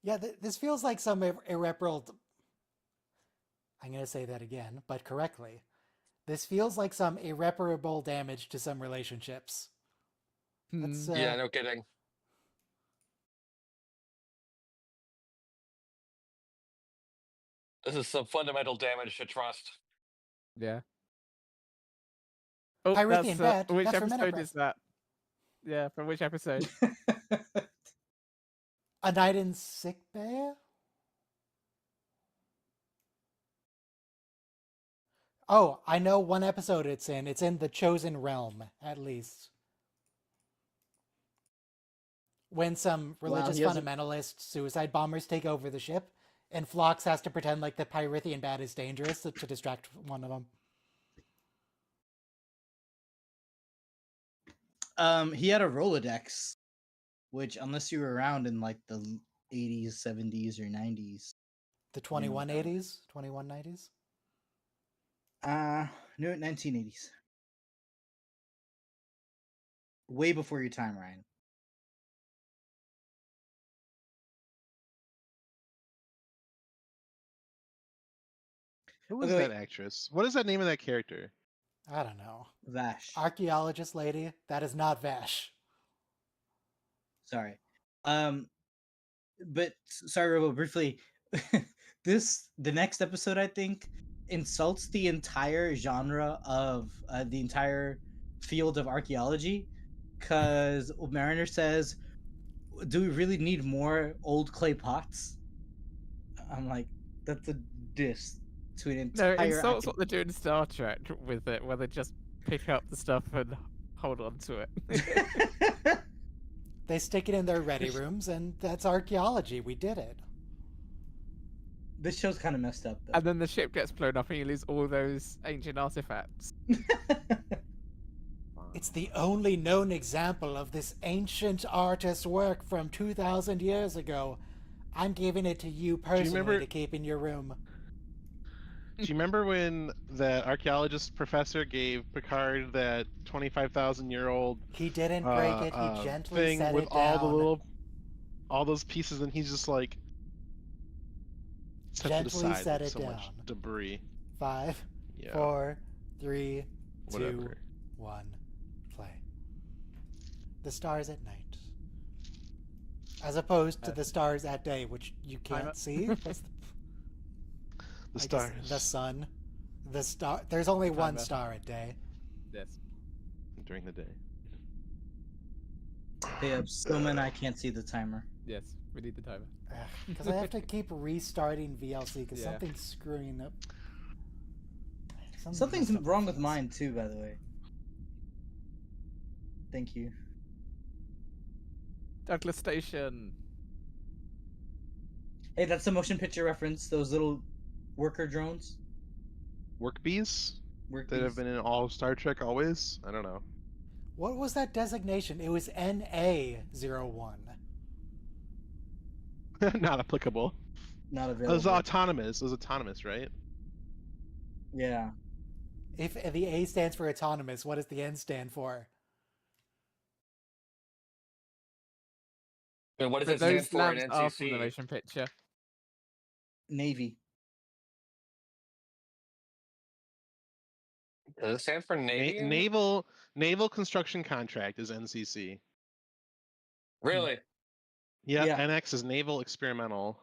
Yeah, this feels like some irreparable... I'm going to say that again, but correctly. This feels like some irreparable damage to some relationships. That's, Yeah, no kidding. This is some fundamental damage to trust. Yeah. Oh, Pyrithian that's bad. which That's from episode Enterprise. is that? Yeah, from which episode? A Night in Sick Bay? Oh, I know one episode it's in. It's in The Chosen Realm, at least. When some religious fundamentalist suicide bombers take over the ship, and Phlox has to pretend like the Pyrithian bat is dangerous to distract one of them. He had a Rolodex, which unless you were around in like the 80s, 70s, or 90s. The 2180s? 2190s? No, 1980s. Way before your time, Ryan. Who was that actress? What is that name of that character? I don't know. Vash. Archaeologist lady? That is not Vash. Sorry. But sorry, Robo, briefly. The next episode, I think, insults the entire genre of the entire field of archaeology, because Mariner says, "Do we really need more old clay pots?" I'm like, that's a diss to an entire. No, insults what they do in Star Trek with it, where they just pick up the stuff and hold on to it. They stick it in their ready rooms, and that's archaeology. We did it. This show's kind of messed up, though. And then the ship gets blown up and you lose all those ancient artifacts. It's the only known example of this ancient artist's work from 2,000 years ago. I'm giving it to you personally to keep in your room. Do you remember when that archaeologist professor gave Picard that 25,000-year-old He didn't break it. He gently thing set with it all the down. all those pieces, and he's just like sets it Gently aside set like it so much down. debris. 5, Yeah. 4, 3, 2, Whatever. 1, play. The stars at night. As opposed to the stars at day, which you can't see. That's The I guess stars. the sun. The star. There's only one star at day. Yes. During the day. Hey, Stillman, I can't see the timer. Yes, we need the timer. Because I have to keep restarting VLC because Yeah. something's screwing up. Something's wrong with mine too, by the way. Thank you. Douglas Station. Hey, that's a motion picture reference. Those little worker drones. Work bees Work that have bees. been in all Star Trek always. I don't know. What was that designation? It was NA01. Not applicable. Not It available. was autonomous. It was autonomous, right? Yeah. If the A stands for autonomous, what does the N stand for? And what does But it stand those for in lamps are from the NCC? motion picture. Navy. Does it stand for Navy? Naval Construction Contract is NCC. Really? Yeah, Yeah. NX is Naval Experimental.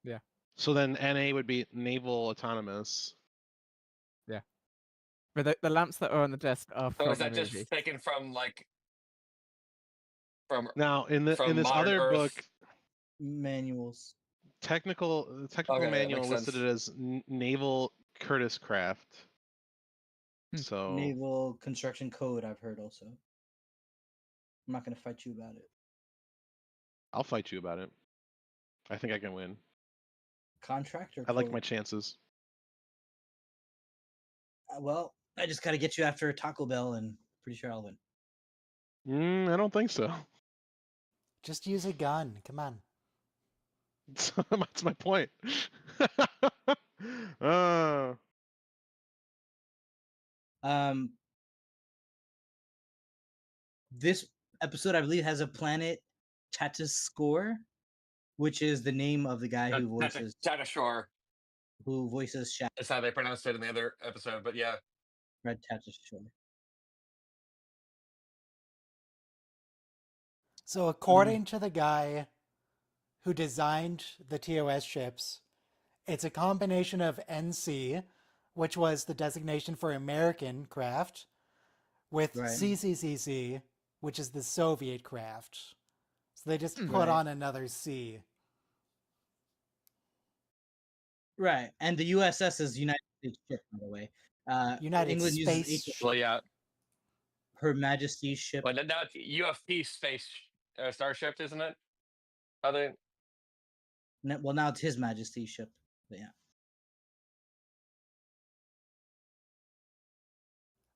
Yeah. So then NA would be Naval Autonomous. Yeah. But the lamps that are on the desk are So from is that the just movie. taken from like from Now in from this modern other Earth? book, Manuals. technical Okay, that manual makes listed sense. it as Naval Curtis Craft. So Naval Construction Code, I've heard also. I'm not going to fight you about it. I'll fight you about it. I think I can win. Contract or I like code? my chances. Well, I just got to get you after Taco Bell, and pretty sure I'll win. I don't think so. Just use a gun. Come on. That's my point. uh, This episode, I believe, has a Planet Tatus score, which is the name of the guy who voices Tatashore. Shat. That's how they pronounced it in the other episode, but yeah. Red Tatus Shore. So according to the guy who designed the TOS ships, it's a combination of NC, which was the designation for American craft, with CCCC, which is the Soviet craft. So they just put on another C. Right, and the USS is United States ship, by the way. United England Space uses Well, yeah. Her Majesty's ship. But now it's UFP space starship, isn't it? Are they? Well, now it's His Majesty's ship. But yeah.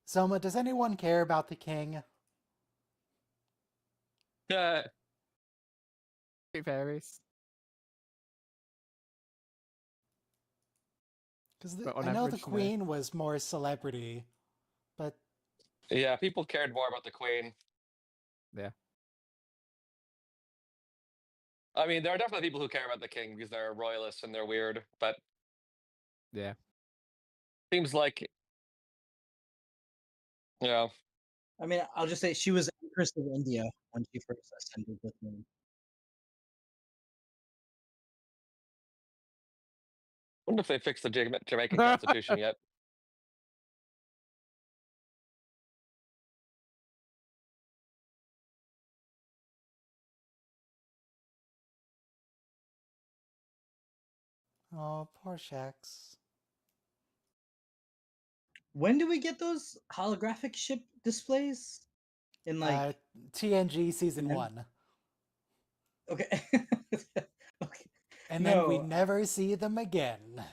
Soma, does anyone care about the king? Yeah. It varies. Because I know the queen was more celebrity, but yeah, people cared more about the queen. Yeah. I mean, there are definitely people who care about the king because they're royalists and they're weird, but yeah, seems like, you know. I mean, I'll just say she was Empress of India when she first ascended the throne. I wonder if they fixed the Jamaican Constitution yet. oh, poor Shax. When do we get those holographic ship displays? In like TNG season 1. Okay. Okay. And then we No, never see them again.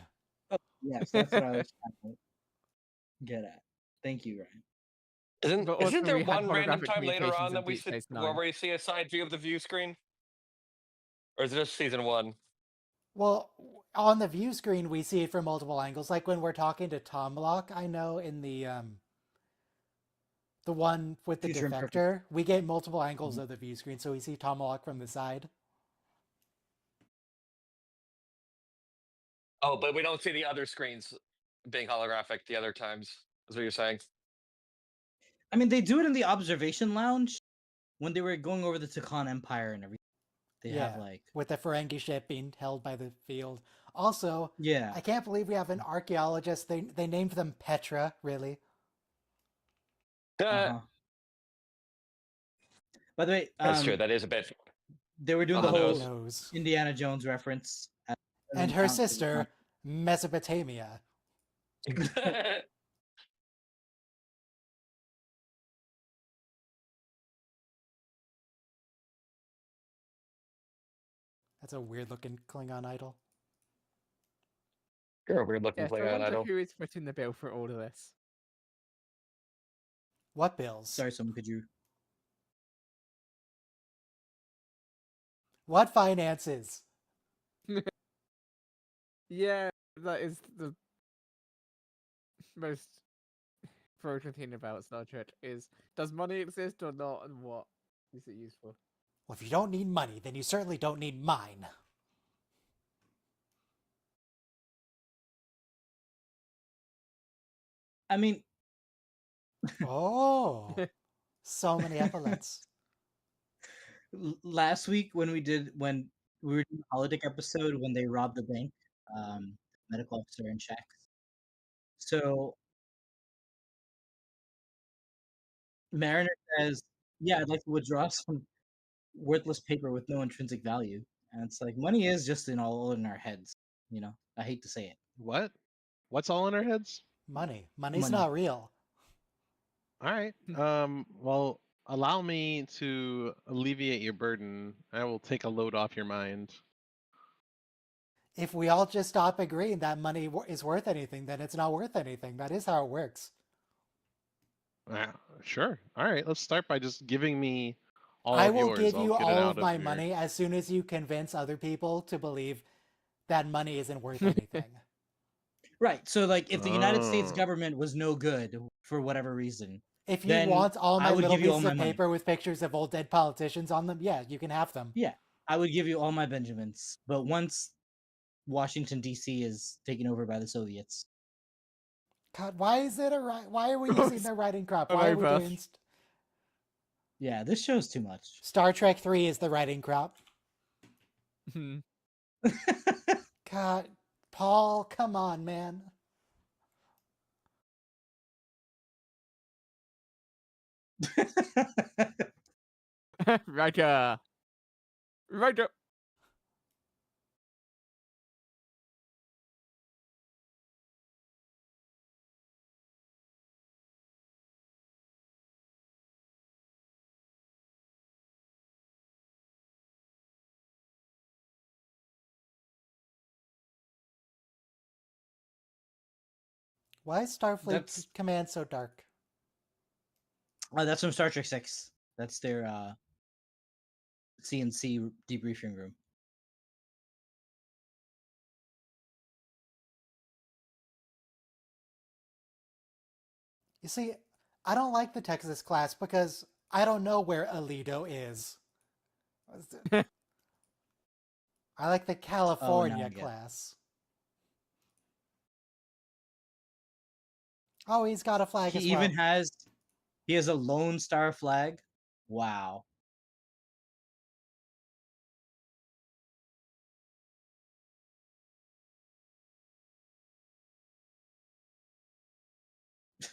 oh, yes, that's what I was trying to get at. Thank you, Ryan. Isn't But isn't also, there we had one random holographic time later communications on in that we Deep see Space where Nine. we see a side view of the view screen, or is it just season one? Well, on the view screen, we see it from multiple angles. Like when we're talking to Tomlock, I know in the one with the Future Imperfect. defector, we get multiple angles Mhm. of the view screen, so we see Tomlock from the side. Oh, but we don't see the other screens being holographic the other times. Is what you're saying? I mean, they do it in the observation lounge when they were going over the Takan Empire and everything. They have Yeah, like, with the Ferengi ship being held by the field. Also, yeah. I can't believe we have an archaeologist. They named them Petra, really. Uh-huh. By the way, That's true. That is a bit they were doing on the the On the whole nose. Indiana Jones reference. And Doesn't her count 'cause it's sister, Mesopotamia. note. That's a weird looking Klingon idol. You're a weird looking Yes, I Klingon wonder idol. who is footing the bill for all of this. What bills? Sorry, someone could you? What finances? Yeah, that is the most broken thing about Star Trek is, does money exist or not, and what is it used for? Well, if you don't need money, then you certainly don't need mine. I mean, Oh, so many epaulets. last week when we were doing the holodeck episode when they robbed the bank, medical officer and Shax. So Mariner says, "Yeah, I'd like to withdraw some worthless paper with no intrinsic value." And it's like money is just all in our heads. You know, I hate to say it. What? What's all in our heads? Money. Money's Money. not real. All right. Well, allow me to alleviate your burden. I will take a load off your mind. If we all just stop agreeing that money is worth anything, then it's not worth anything. That is how it works. Sure. All right. Let's start by just giving me all I of will yours. give I'll you get it all out of my your... money as soon as you convince other people to believe that money isn't worth anything. Right. So, like, if the United States Oh. government was no good for whatever reason, If you then want all I my would little give you all pieces my of money. paper with pictures of old dead politicians on them, yeah, you can have them. Yeah, I would give you all my Benjamins. But once Washington D.C. is taken over by the Soviets, God, why is it why are we using the writing crop? Why are we Over. doing yeah, this show's too much. Star Trek 3 is the writing crop? Hmm. God, Paul, come on, man. Riker. Riker. Why is Starfleet That's Command so dark? that's from Star Trek 6. That's their CNC debriefing room. You see, I don't like the Texas class because I don't know where Alito is. I like the California get it. class. Oh, he's got a flag He as well. even has a Lone Star flag. Wow.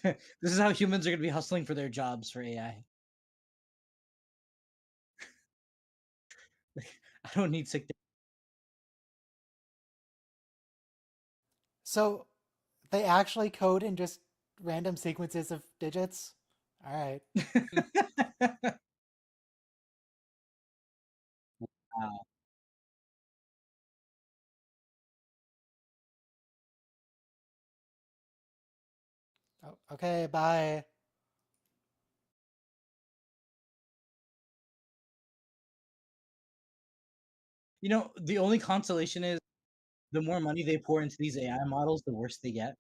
This is how humans are going to be hustling for their jobs for AI. I don't need sick day. So they actually code in just random sequences of digits? All right. Wow. Oh, okay, bye. You know, the only consolation is the more money they pour into these AI models, the worse they get.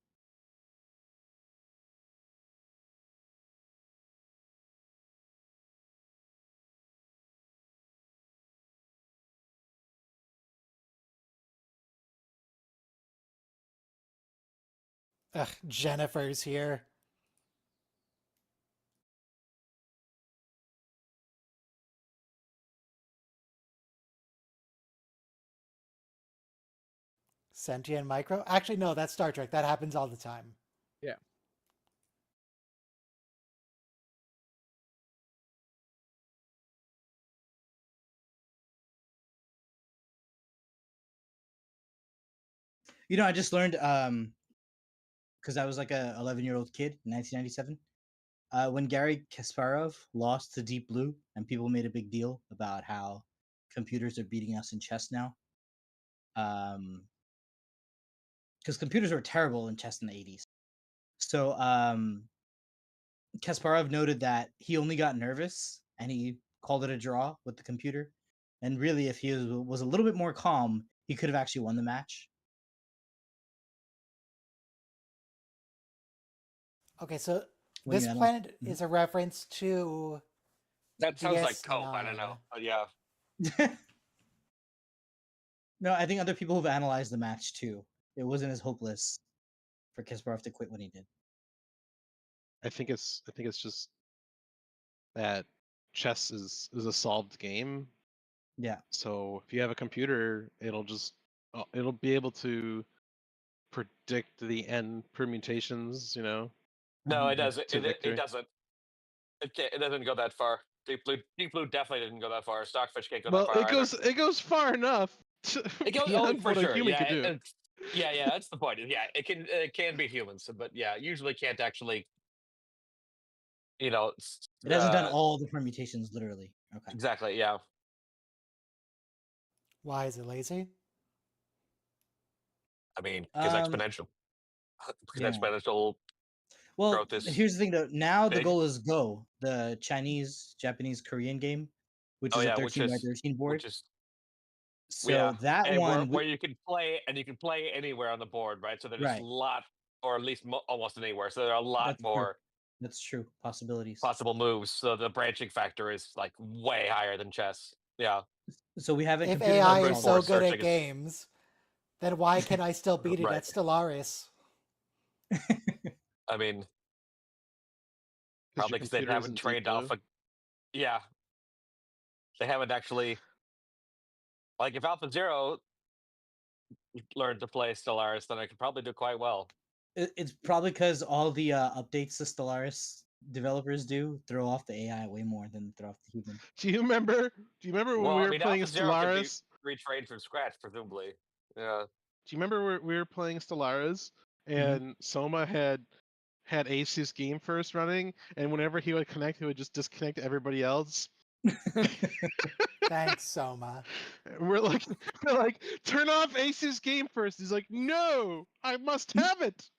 Ugh, Jennifer's here. Sentient micro? Actually, no, that's Star Trek. That happens all the time. Yeah. You know, I just learned because I was like a 11-year-old kid in 1997. When Gary Kasparov lost to Deep Blue, and people made a big deal about how computers are beating us in chess now. Because computers were terrible in chess in the 80s. So Kasparov noted that he only got nervous and he called it a draw with the computer. And really, if he was a little bit more calm, he could have actually won the match. Okay, so When this you analyze- planet is a reference to That sounds like DS9. cope. I don't know, but yeah. No, I think other people have analyzed the match too. It wasn't as hopeless for Kasparov to quit when he did. I think it's just that chess is a solved game. Yeah. So if you have a computer, it'll be able to predict the end permutations, No, it doesn't. to victory. It doesn't. It doesn't go that far. Deep Blue definitely didn't go that far. Stockfish can't go that Well, far either. it goes far enough It goes beyond for what sure. a human Yeah, could do. yeah. That's the point. Yeah, it can beat humans, but yeah, usually can't actually. It hasn't done all the permutations literally. Okay. Exactly. Yeah. Why is it lazy? I mean, because exponential. Because Yeah. exponential Well, growth is. here's the thing though. Now the big. goal is Go, the Chinese, Japanese, Korean game, which Oh is a yeah, 13 by 13 board. which is So that and one, where you can play anywhere on the board, right? So there's Right. a lot, or at least almost anywhere. So there are a lot That's true. more That's true. Possibilities. possible moves. So the branching factor is like way higher than chess. Yeah. So we haven't. If computers AI haven't is solved so that. good searching at is- games, then why can I still beat it Right. at Stellaris? I mean, 'Cause your probably because they computer haven't isn't trained Deep off Blue. a. Yeah. They haven't actually. Like if Alpha Zero learned to play Stellaris, then I could probably do quite well. It's probably because all the updates the Stellaris developers do throw off the AI way more than throw off the human. Do you remember when Well, we I were mean, playing Alpha Zero could be Stellaris? retrained from scratch, presumably. Yeah. Do you remember we were playing Stellaris and Soma had Ace's game first running, and whenever he would connect, he would just disconnect everybody else. Thanks, Soma. And we're like, turn off Ace's game first. He's like, no, I must have it.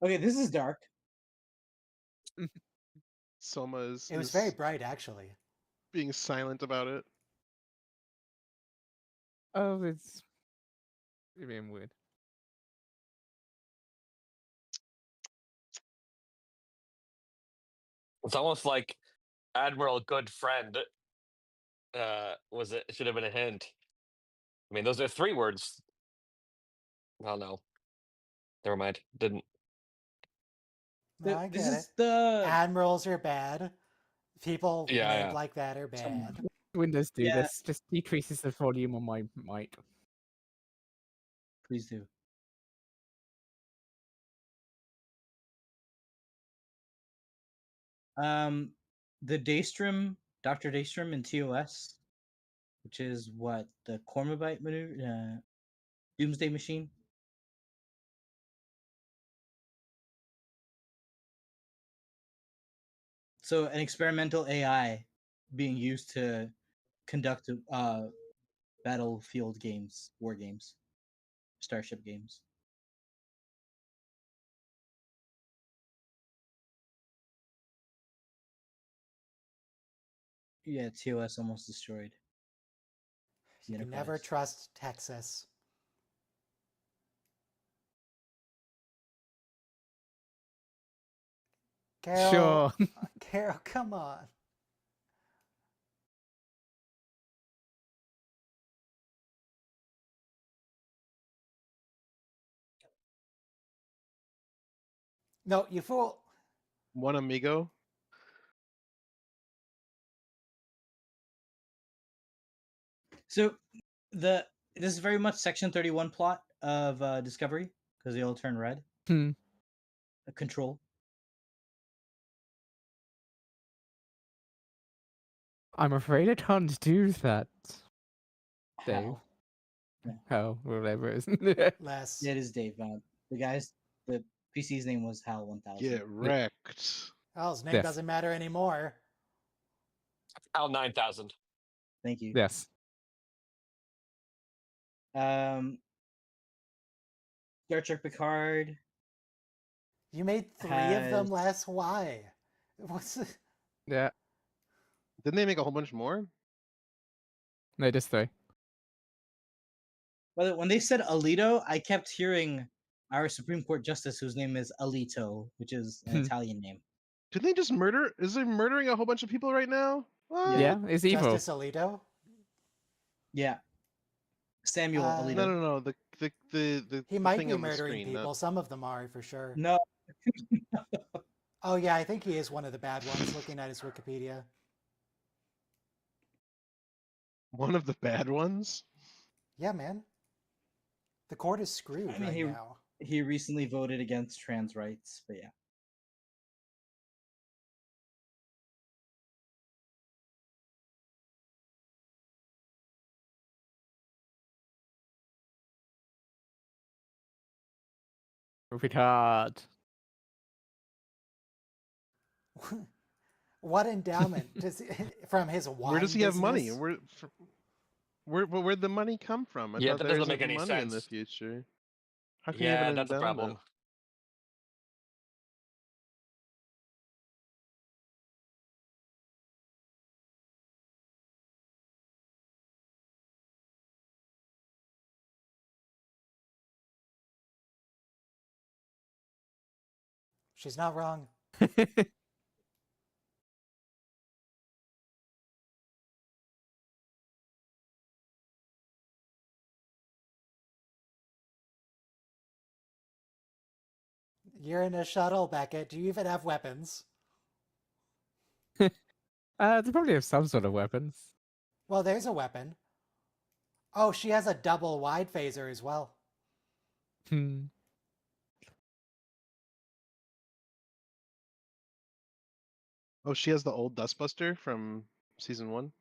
Okay, this is dark. Soma is It was very bright, actually. being silent about it. Oh, it's being weird. It's almost like Admiral Good Friend should have been a hint. I mean, those are 3 words. Oh no. Never mind. Didn't. No, I This get is it. the Admirals are bad. People Yeah, named yeah. like that are bad. Windows do Yeah. this. Just decreases the volume on my mic. Please do. The Daystrom, Dr. Daystrom in TOS, which is what the Cormobite maneuver, Doomsday Machine. So an experimental AI being used to conduct battlefield games, war games. Starship games. Yeah, TOS almost destroyed. You can never trust Texas. Carol, Sure. Carol, come on. No, you fool. One amigo. So this is very much Section 31 plot of Discovery because they all turn red. Control. I'm afraid I can't do that, Dave. How? No. How? Whatever it is. Less. Yeah, it is Dave. The PC's name was Hal 1000. Get wrecked. Oh, his name Yes. doesn't matter anymore. Al 9000. Thank you. Yes. Star Trek Picard. You made 3 of them last. Why? What's the... Yeah. Didn't they make a whole bunch more? No, just 3. But when they said Alito, I kept hearing our Supreme Court Justice, whose name is Alito, which is an Italian name. Didn't they just murder? Is they murdering a whole bunch of people right now? What? Yeah, it's evil. Justice Alito? Yeah. Samuel Alito. No. The he might thing be on the murdering screen, people. Some of them are, for sure. No. Oh, yeah, I think he is one of the bad ones, looking at his Wikipedia. One of the bad ones? Yeah, man. The court is screwed now. He recently voted against trans rights, but yeah. Picard. What endowment does from his wine Where does he have money? business? Where'd the money come from? I Yeah, thought that there doesn't was make any money in the sense. future. How can you Yeah, have an that's a endowment? problem. She's not wrong. You're in a shuttle, Beckett. Do you even have weapons? They probably have some sort of weapons. Well, there's a weapon. Oh, she has a double wide phaser as well. Oh, she has the old Dustbuster from season 1?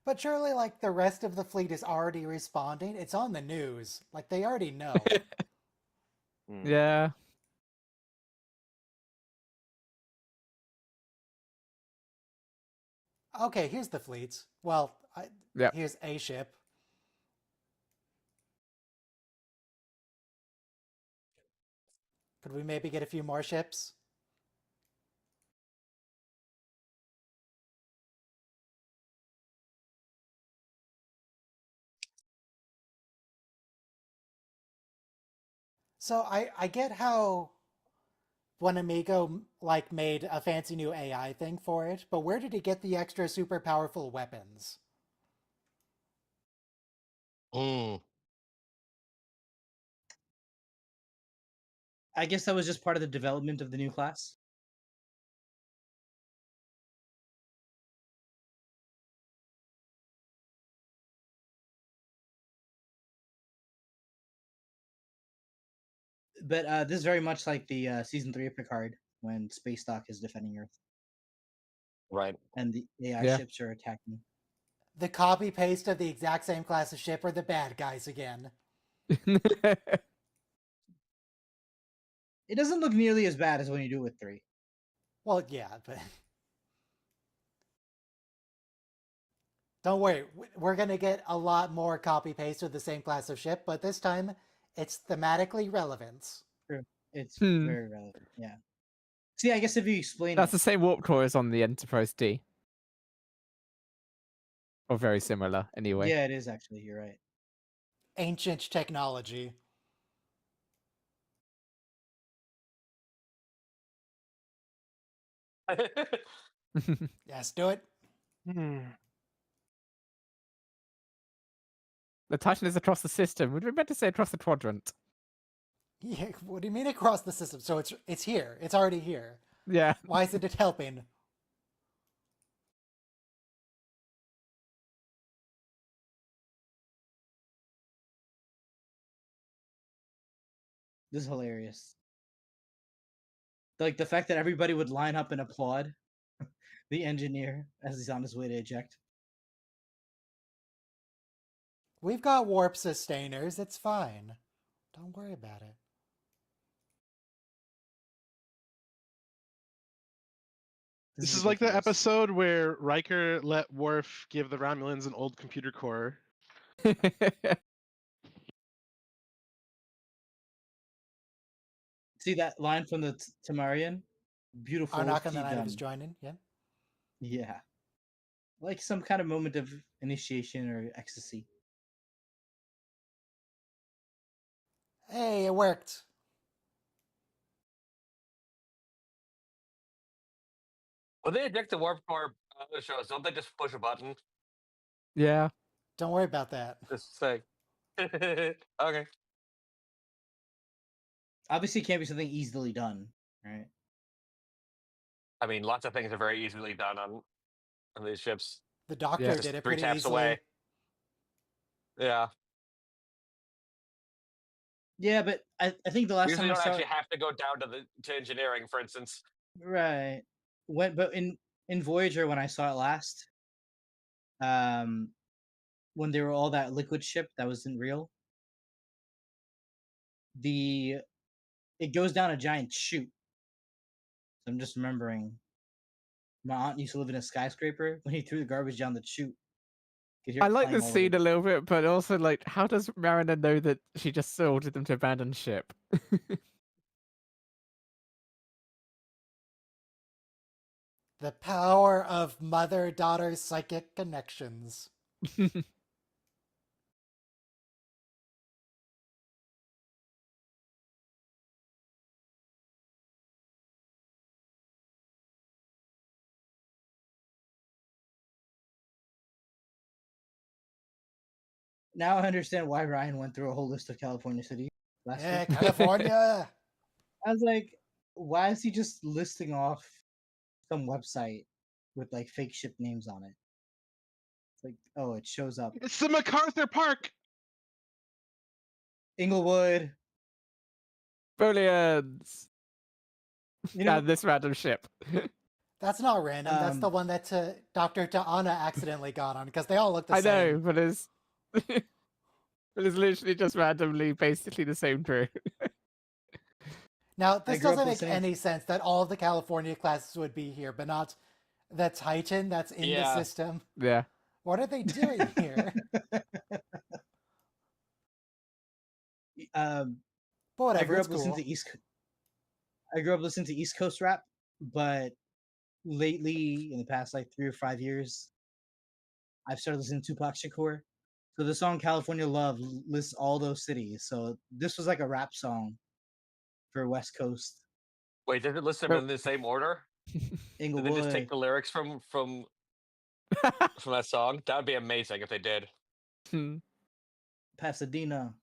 But surely, like, the rest of the fleet is already responding. It's on the news. Like, they already know. Yeah. Okay, here's the fleets. Well, here's a ship. Could we maybe get a few more ships? So I get how one amigo like made a fancy new AI thing for it, but where did he get the extra super powerful weapons? I guess that was just part of the development of the new class. But this is very much like the season 3 of Picard when Space Dock is defending Earth. Right. And the AI ships are attacking. The copy paste of the exact same class of ship are the bad guys again. It doesn't look nearly as bad as when you do it with 3. Well, yeah, but Don't worry, we're gonna get a lot more copy paste with the same class of ship, but this time it's thematically relevant. True. It's Hmm. very relevant. Yeah. See, I guess if you explain That's it, the same warp core as on the Enterprise D. Or very similar, anyway. yeah, it is actually. You're right. Ancient technology. Yes, do it. Hmm. The Titan is across the system. Would we meant to say across the quadrant? Yeah, what do you mean across the system? So it's here. It's already here. Yeah. Why isn't it helping? This is hilarious. Like the fact that everybody would line up and applaud the engineer as he's on his way to eject. We've got warp sustainers. It's fine. Don't worry about it. This is like the episode where Riker let Worf give the Romulans an old computer core. See that line from the Tamarian? Beautiful. Arnak on the key night of his done. joining. Yeah. Yeah. Like some kind of moment of initiation or ecstasy. Hey, it worked. When they eject the warp core other shows, don't they just push a button? Yeah. Don't worry about that. Just say. Okay. Obviously, it can't be something easily done, right? I mean, lots of things are very easily done on these ships. The Doctor Yeah. did Just it 3 pretty taps easily. away. Yeah. Yeah, but I think the last Usually time you I don't saw actually it, have to go down to engineering, for instance. right, but in Voyager when I saw it last, um, when they were all that liquid ship that wasn't real, it goes down a giant chute. So I'm just remembering my aunt used to live in a skyscraper. When he threw the garbage down the chute, could hear I it like flying this all over scene the- a little bit, but also, like, how does Mariner know that she just ordered them to abandon ship? The power of mother-daughter psychic connections. Now I understand why Ryan went through a whole list of California cities last Yeah, week. California. I was like, why is he just listing off some website with like fake ship names on it? It's like, oh, it shows up. It's the MacArthur Park. Inglewood. Brilliant! You know, And this random ship. That's not random. That's the one that Dr. Ta'ana accidentally got on because they all look the I same. know, but it's but it's literally just randomly basically the same crew. Now, I this grew up doesn't make listening- any sense that all of the California classes would be here, but not the Titan that's in the Yeah. system. Yeah. What are they doing here? um, But I whatever, grew it's up listening cool. to I grew up listening to East Coast rap, but lately, in the past like 3 or 5 years, I've started listening to Tupac Shakur. So the song "California Love" lists all those cities. So this was like a rap song for West Coast. Wait, did it list them Nope. in the same order? Did they just take Inglewood, the lyrics from that song? That would be amazing if they did. Pasadena.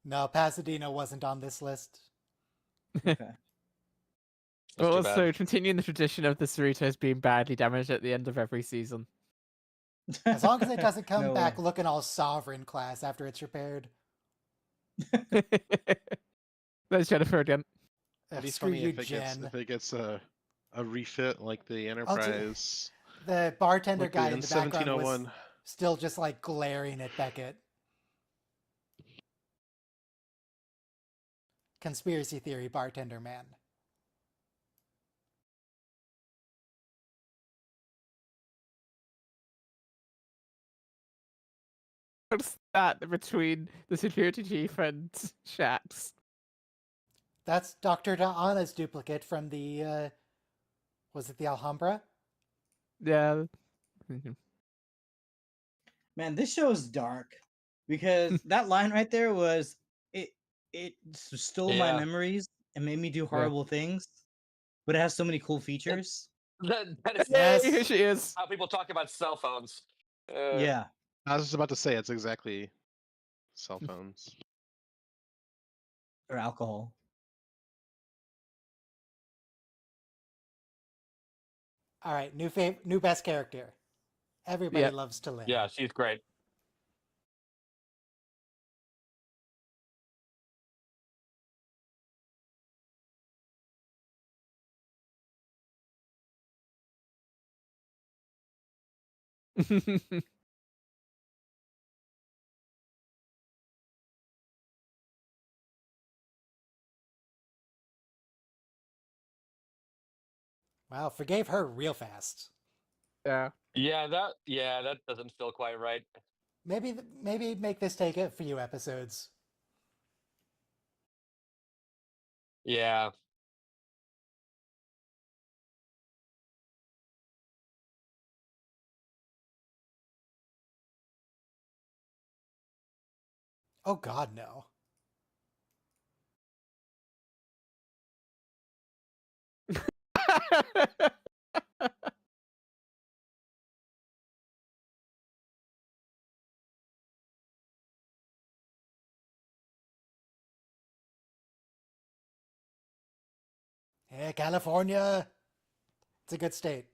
No, Pasadena wasn't on this list. Okay. That's But too also bad. continuing the tradition of the Cerritos being badly damaged at the end of every season. As long as it doesn't come No back way. looking all sovereign class after it's repaired. There's Jennifer again. It'd be Screw funny you, if Jen. it gets a refit like the Enterprise. The bartender like guy the in the background was 1701. still just like glaring at Beckett. Conspiracy theory bartender man. What's that between the security chief and Shax? That's Dr. Da'ana's duplicate from the, was it the Alhambra? Yeah. Man, this show is dark because that line right there was it stole my Yeah. memories and made me do Yeah. horrible things, but it has so many cool features. That is Yes. Yay, here she is. how people talk about cell phones. Yeah. I was just about to say it's exactly cell phones. Or alcohol. All right, new best character. Everybody Yep. loves Talin. Yeah, she's great. Wow, forgave her real fast. Yeah. Yeah, that doesn't feel quite right. Maybe make this take a few episodes. Yeah. Oh God, no. Hey, California. It's a good state.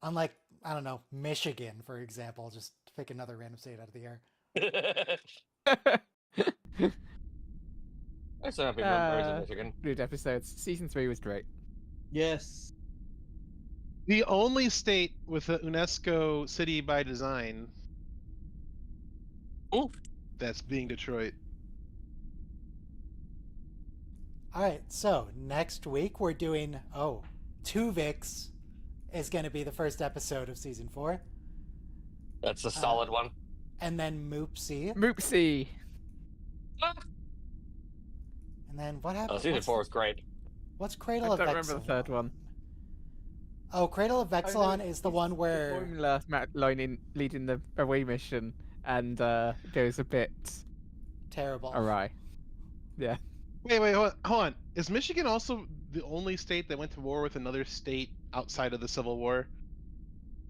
Unlike, I don't know, Michigan, for example. Just to pick another random state out of the air. I still have memories of Michigan. Good episodes. Season 3 was great. Yes. The only state with a UNESCO city by design Ooh. that's being Detroit. All right, so next week we're doing, Tuvix is going to be the first episode of season 4. That's a solid one. And then Moopsie. Moopsie. And then what happened? Season 4 was great. What's I Cradle don't of remember the third Vexilon? one. Oh, Cradle of Vexilon is the one where... Formula leading the away mission and goes a bit terrible. awry. Yeah. Wait, hold on. Is Michigan also the only state that went to war with another state outside of the Civil War?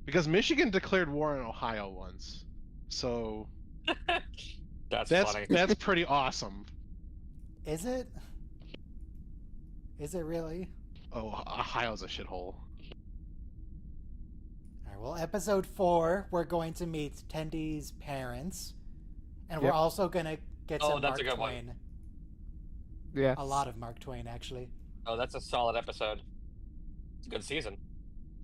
Because Michigan declared war on Ohio once. So That's funny. That's pretty awesome. Is it? Is it really? Oh, Ohio's a shithole. All right, well, episode 4, we're going to meet Tendy's parents. And we're also going to get some that's Mark a good Twain. one. Yeah. A lot of Mark Twain, actually. Oh, that's a solid episode. It's a good season.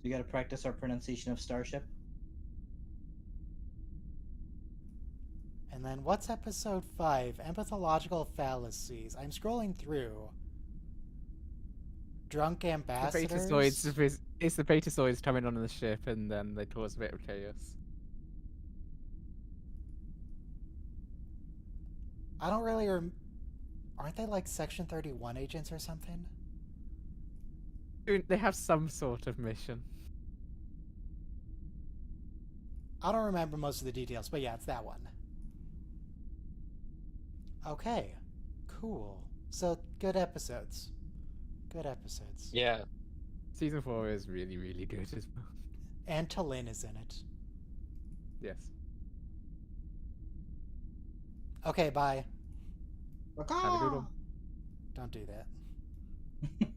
You got to practice our pronunciation of Starship. And then what's episode 5? Empathological fallacies. I'm scrolling through. Drunk ambassadors. It's the Betazoids coming on the ship, and then they cause a bit of chaos. I don't really aren't they like Section 31 agents or something? They have some sort of mission. I don't remember most of the details, but yeah, it's that one. Okay, cool. So, good episodes. Good episodes. Yeah. Season 4 is really, really good as well. And Talin is in it. Yes. Okay, bye. Have a good one. Don't do that.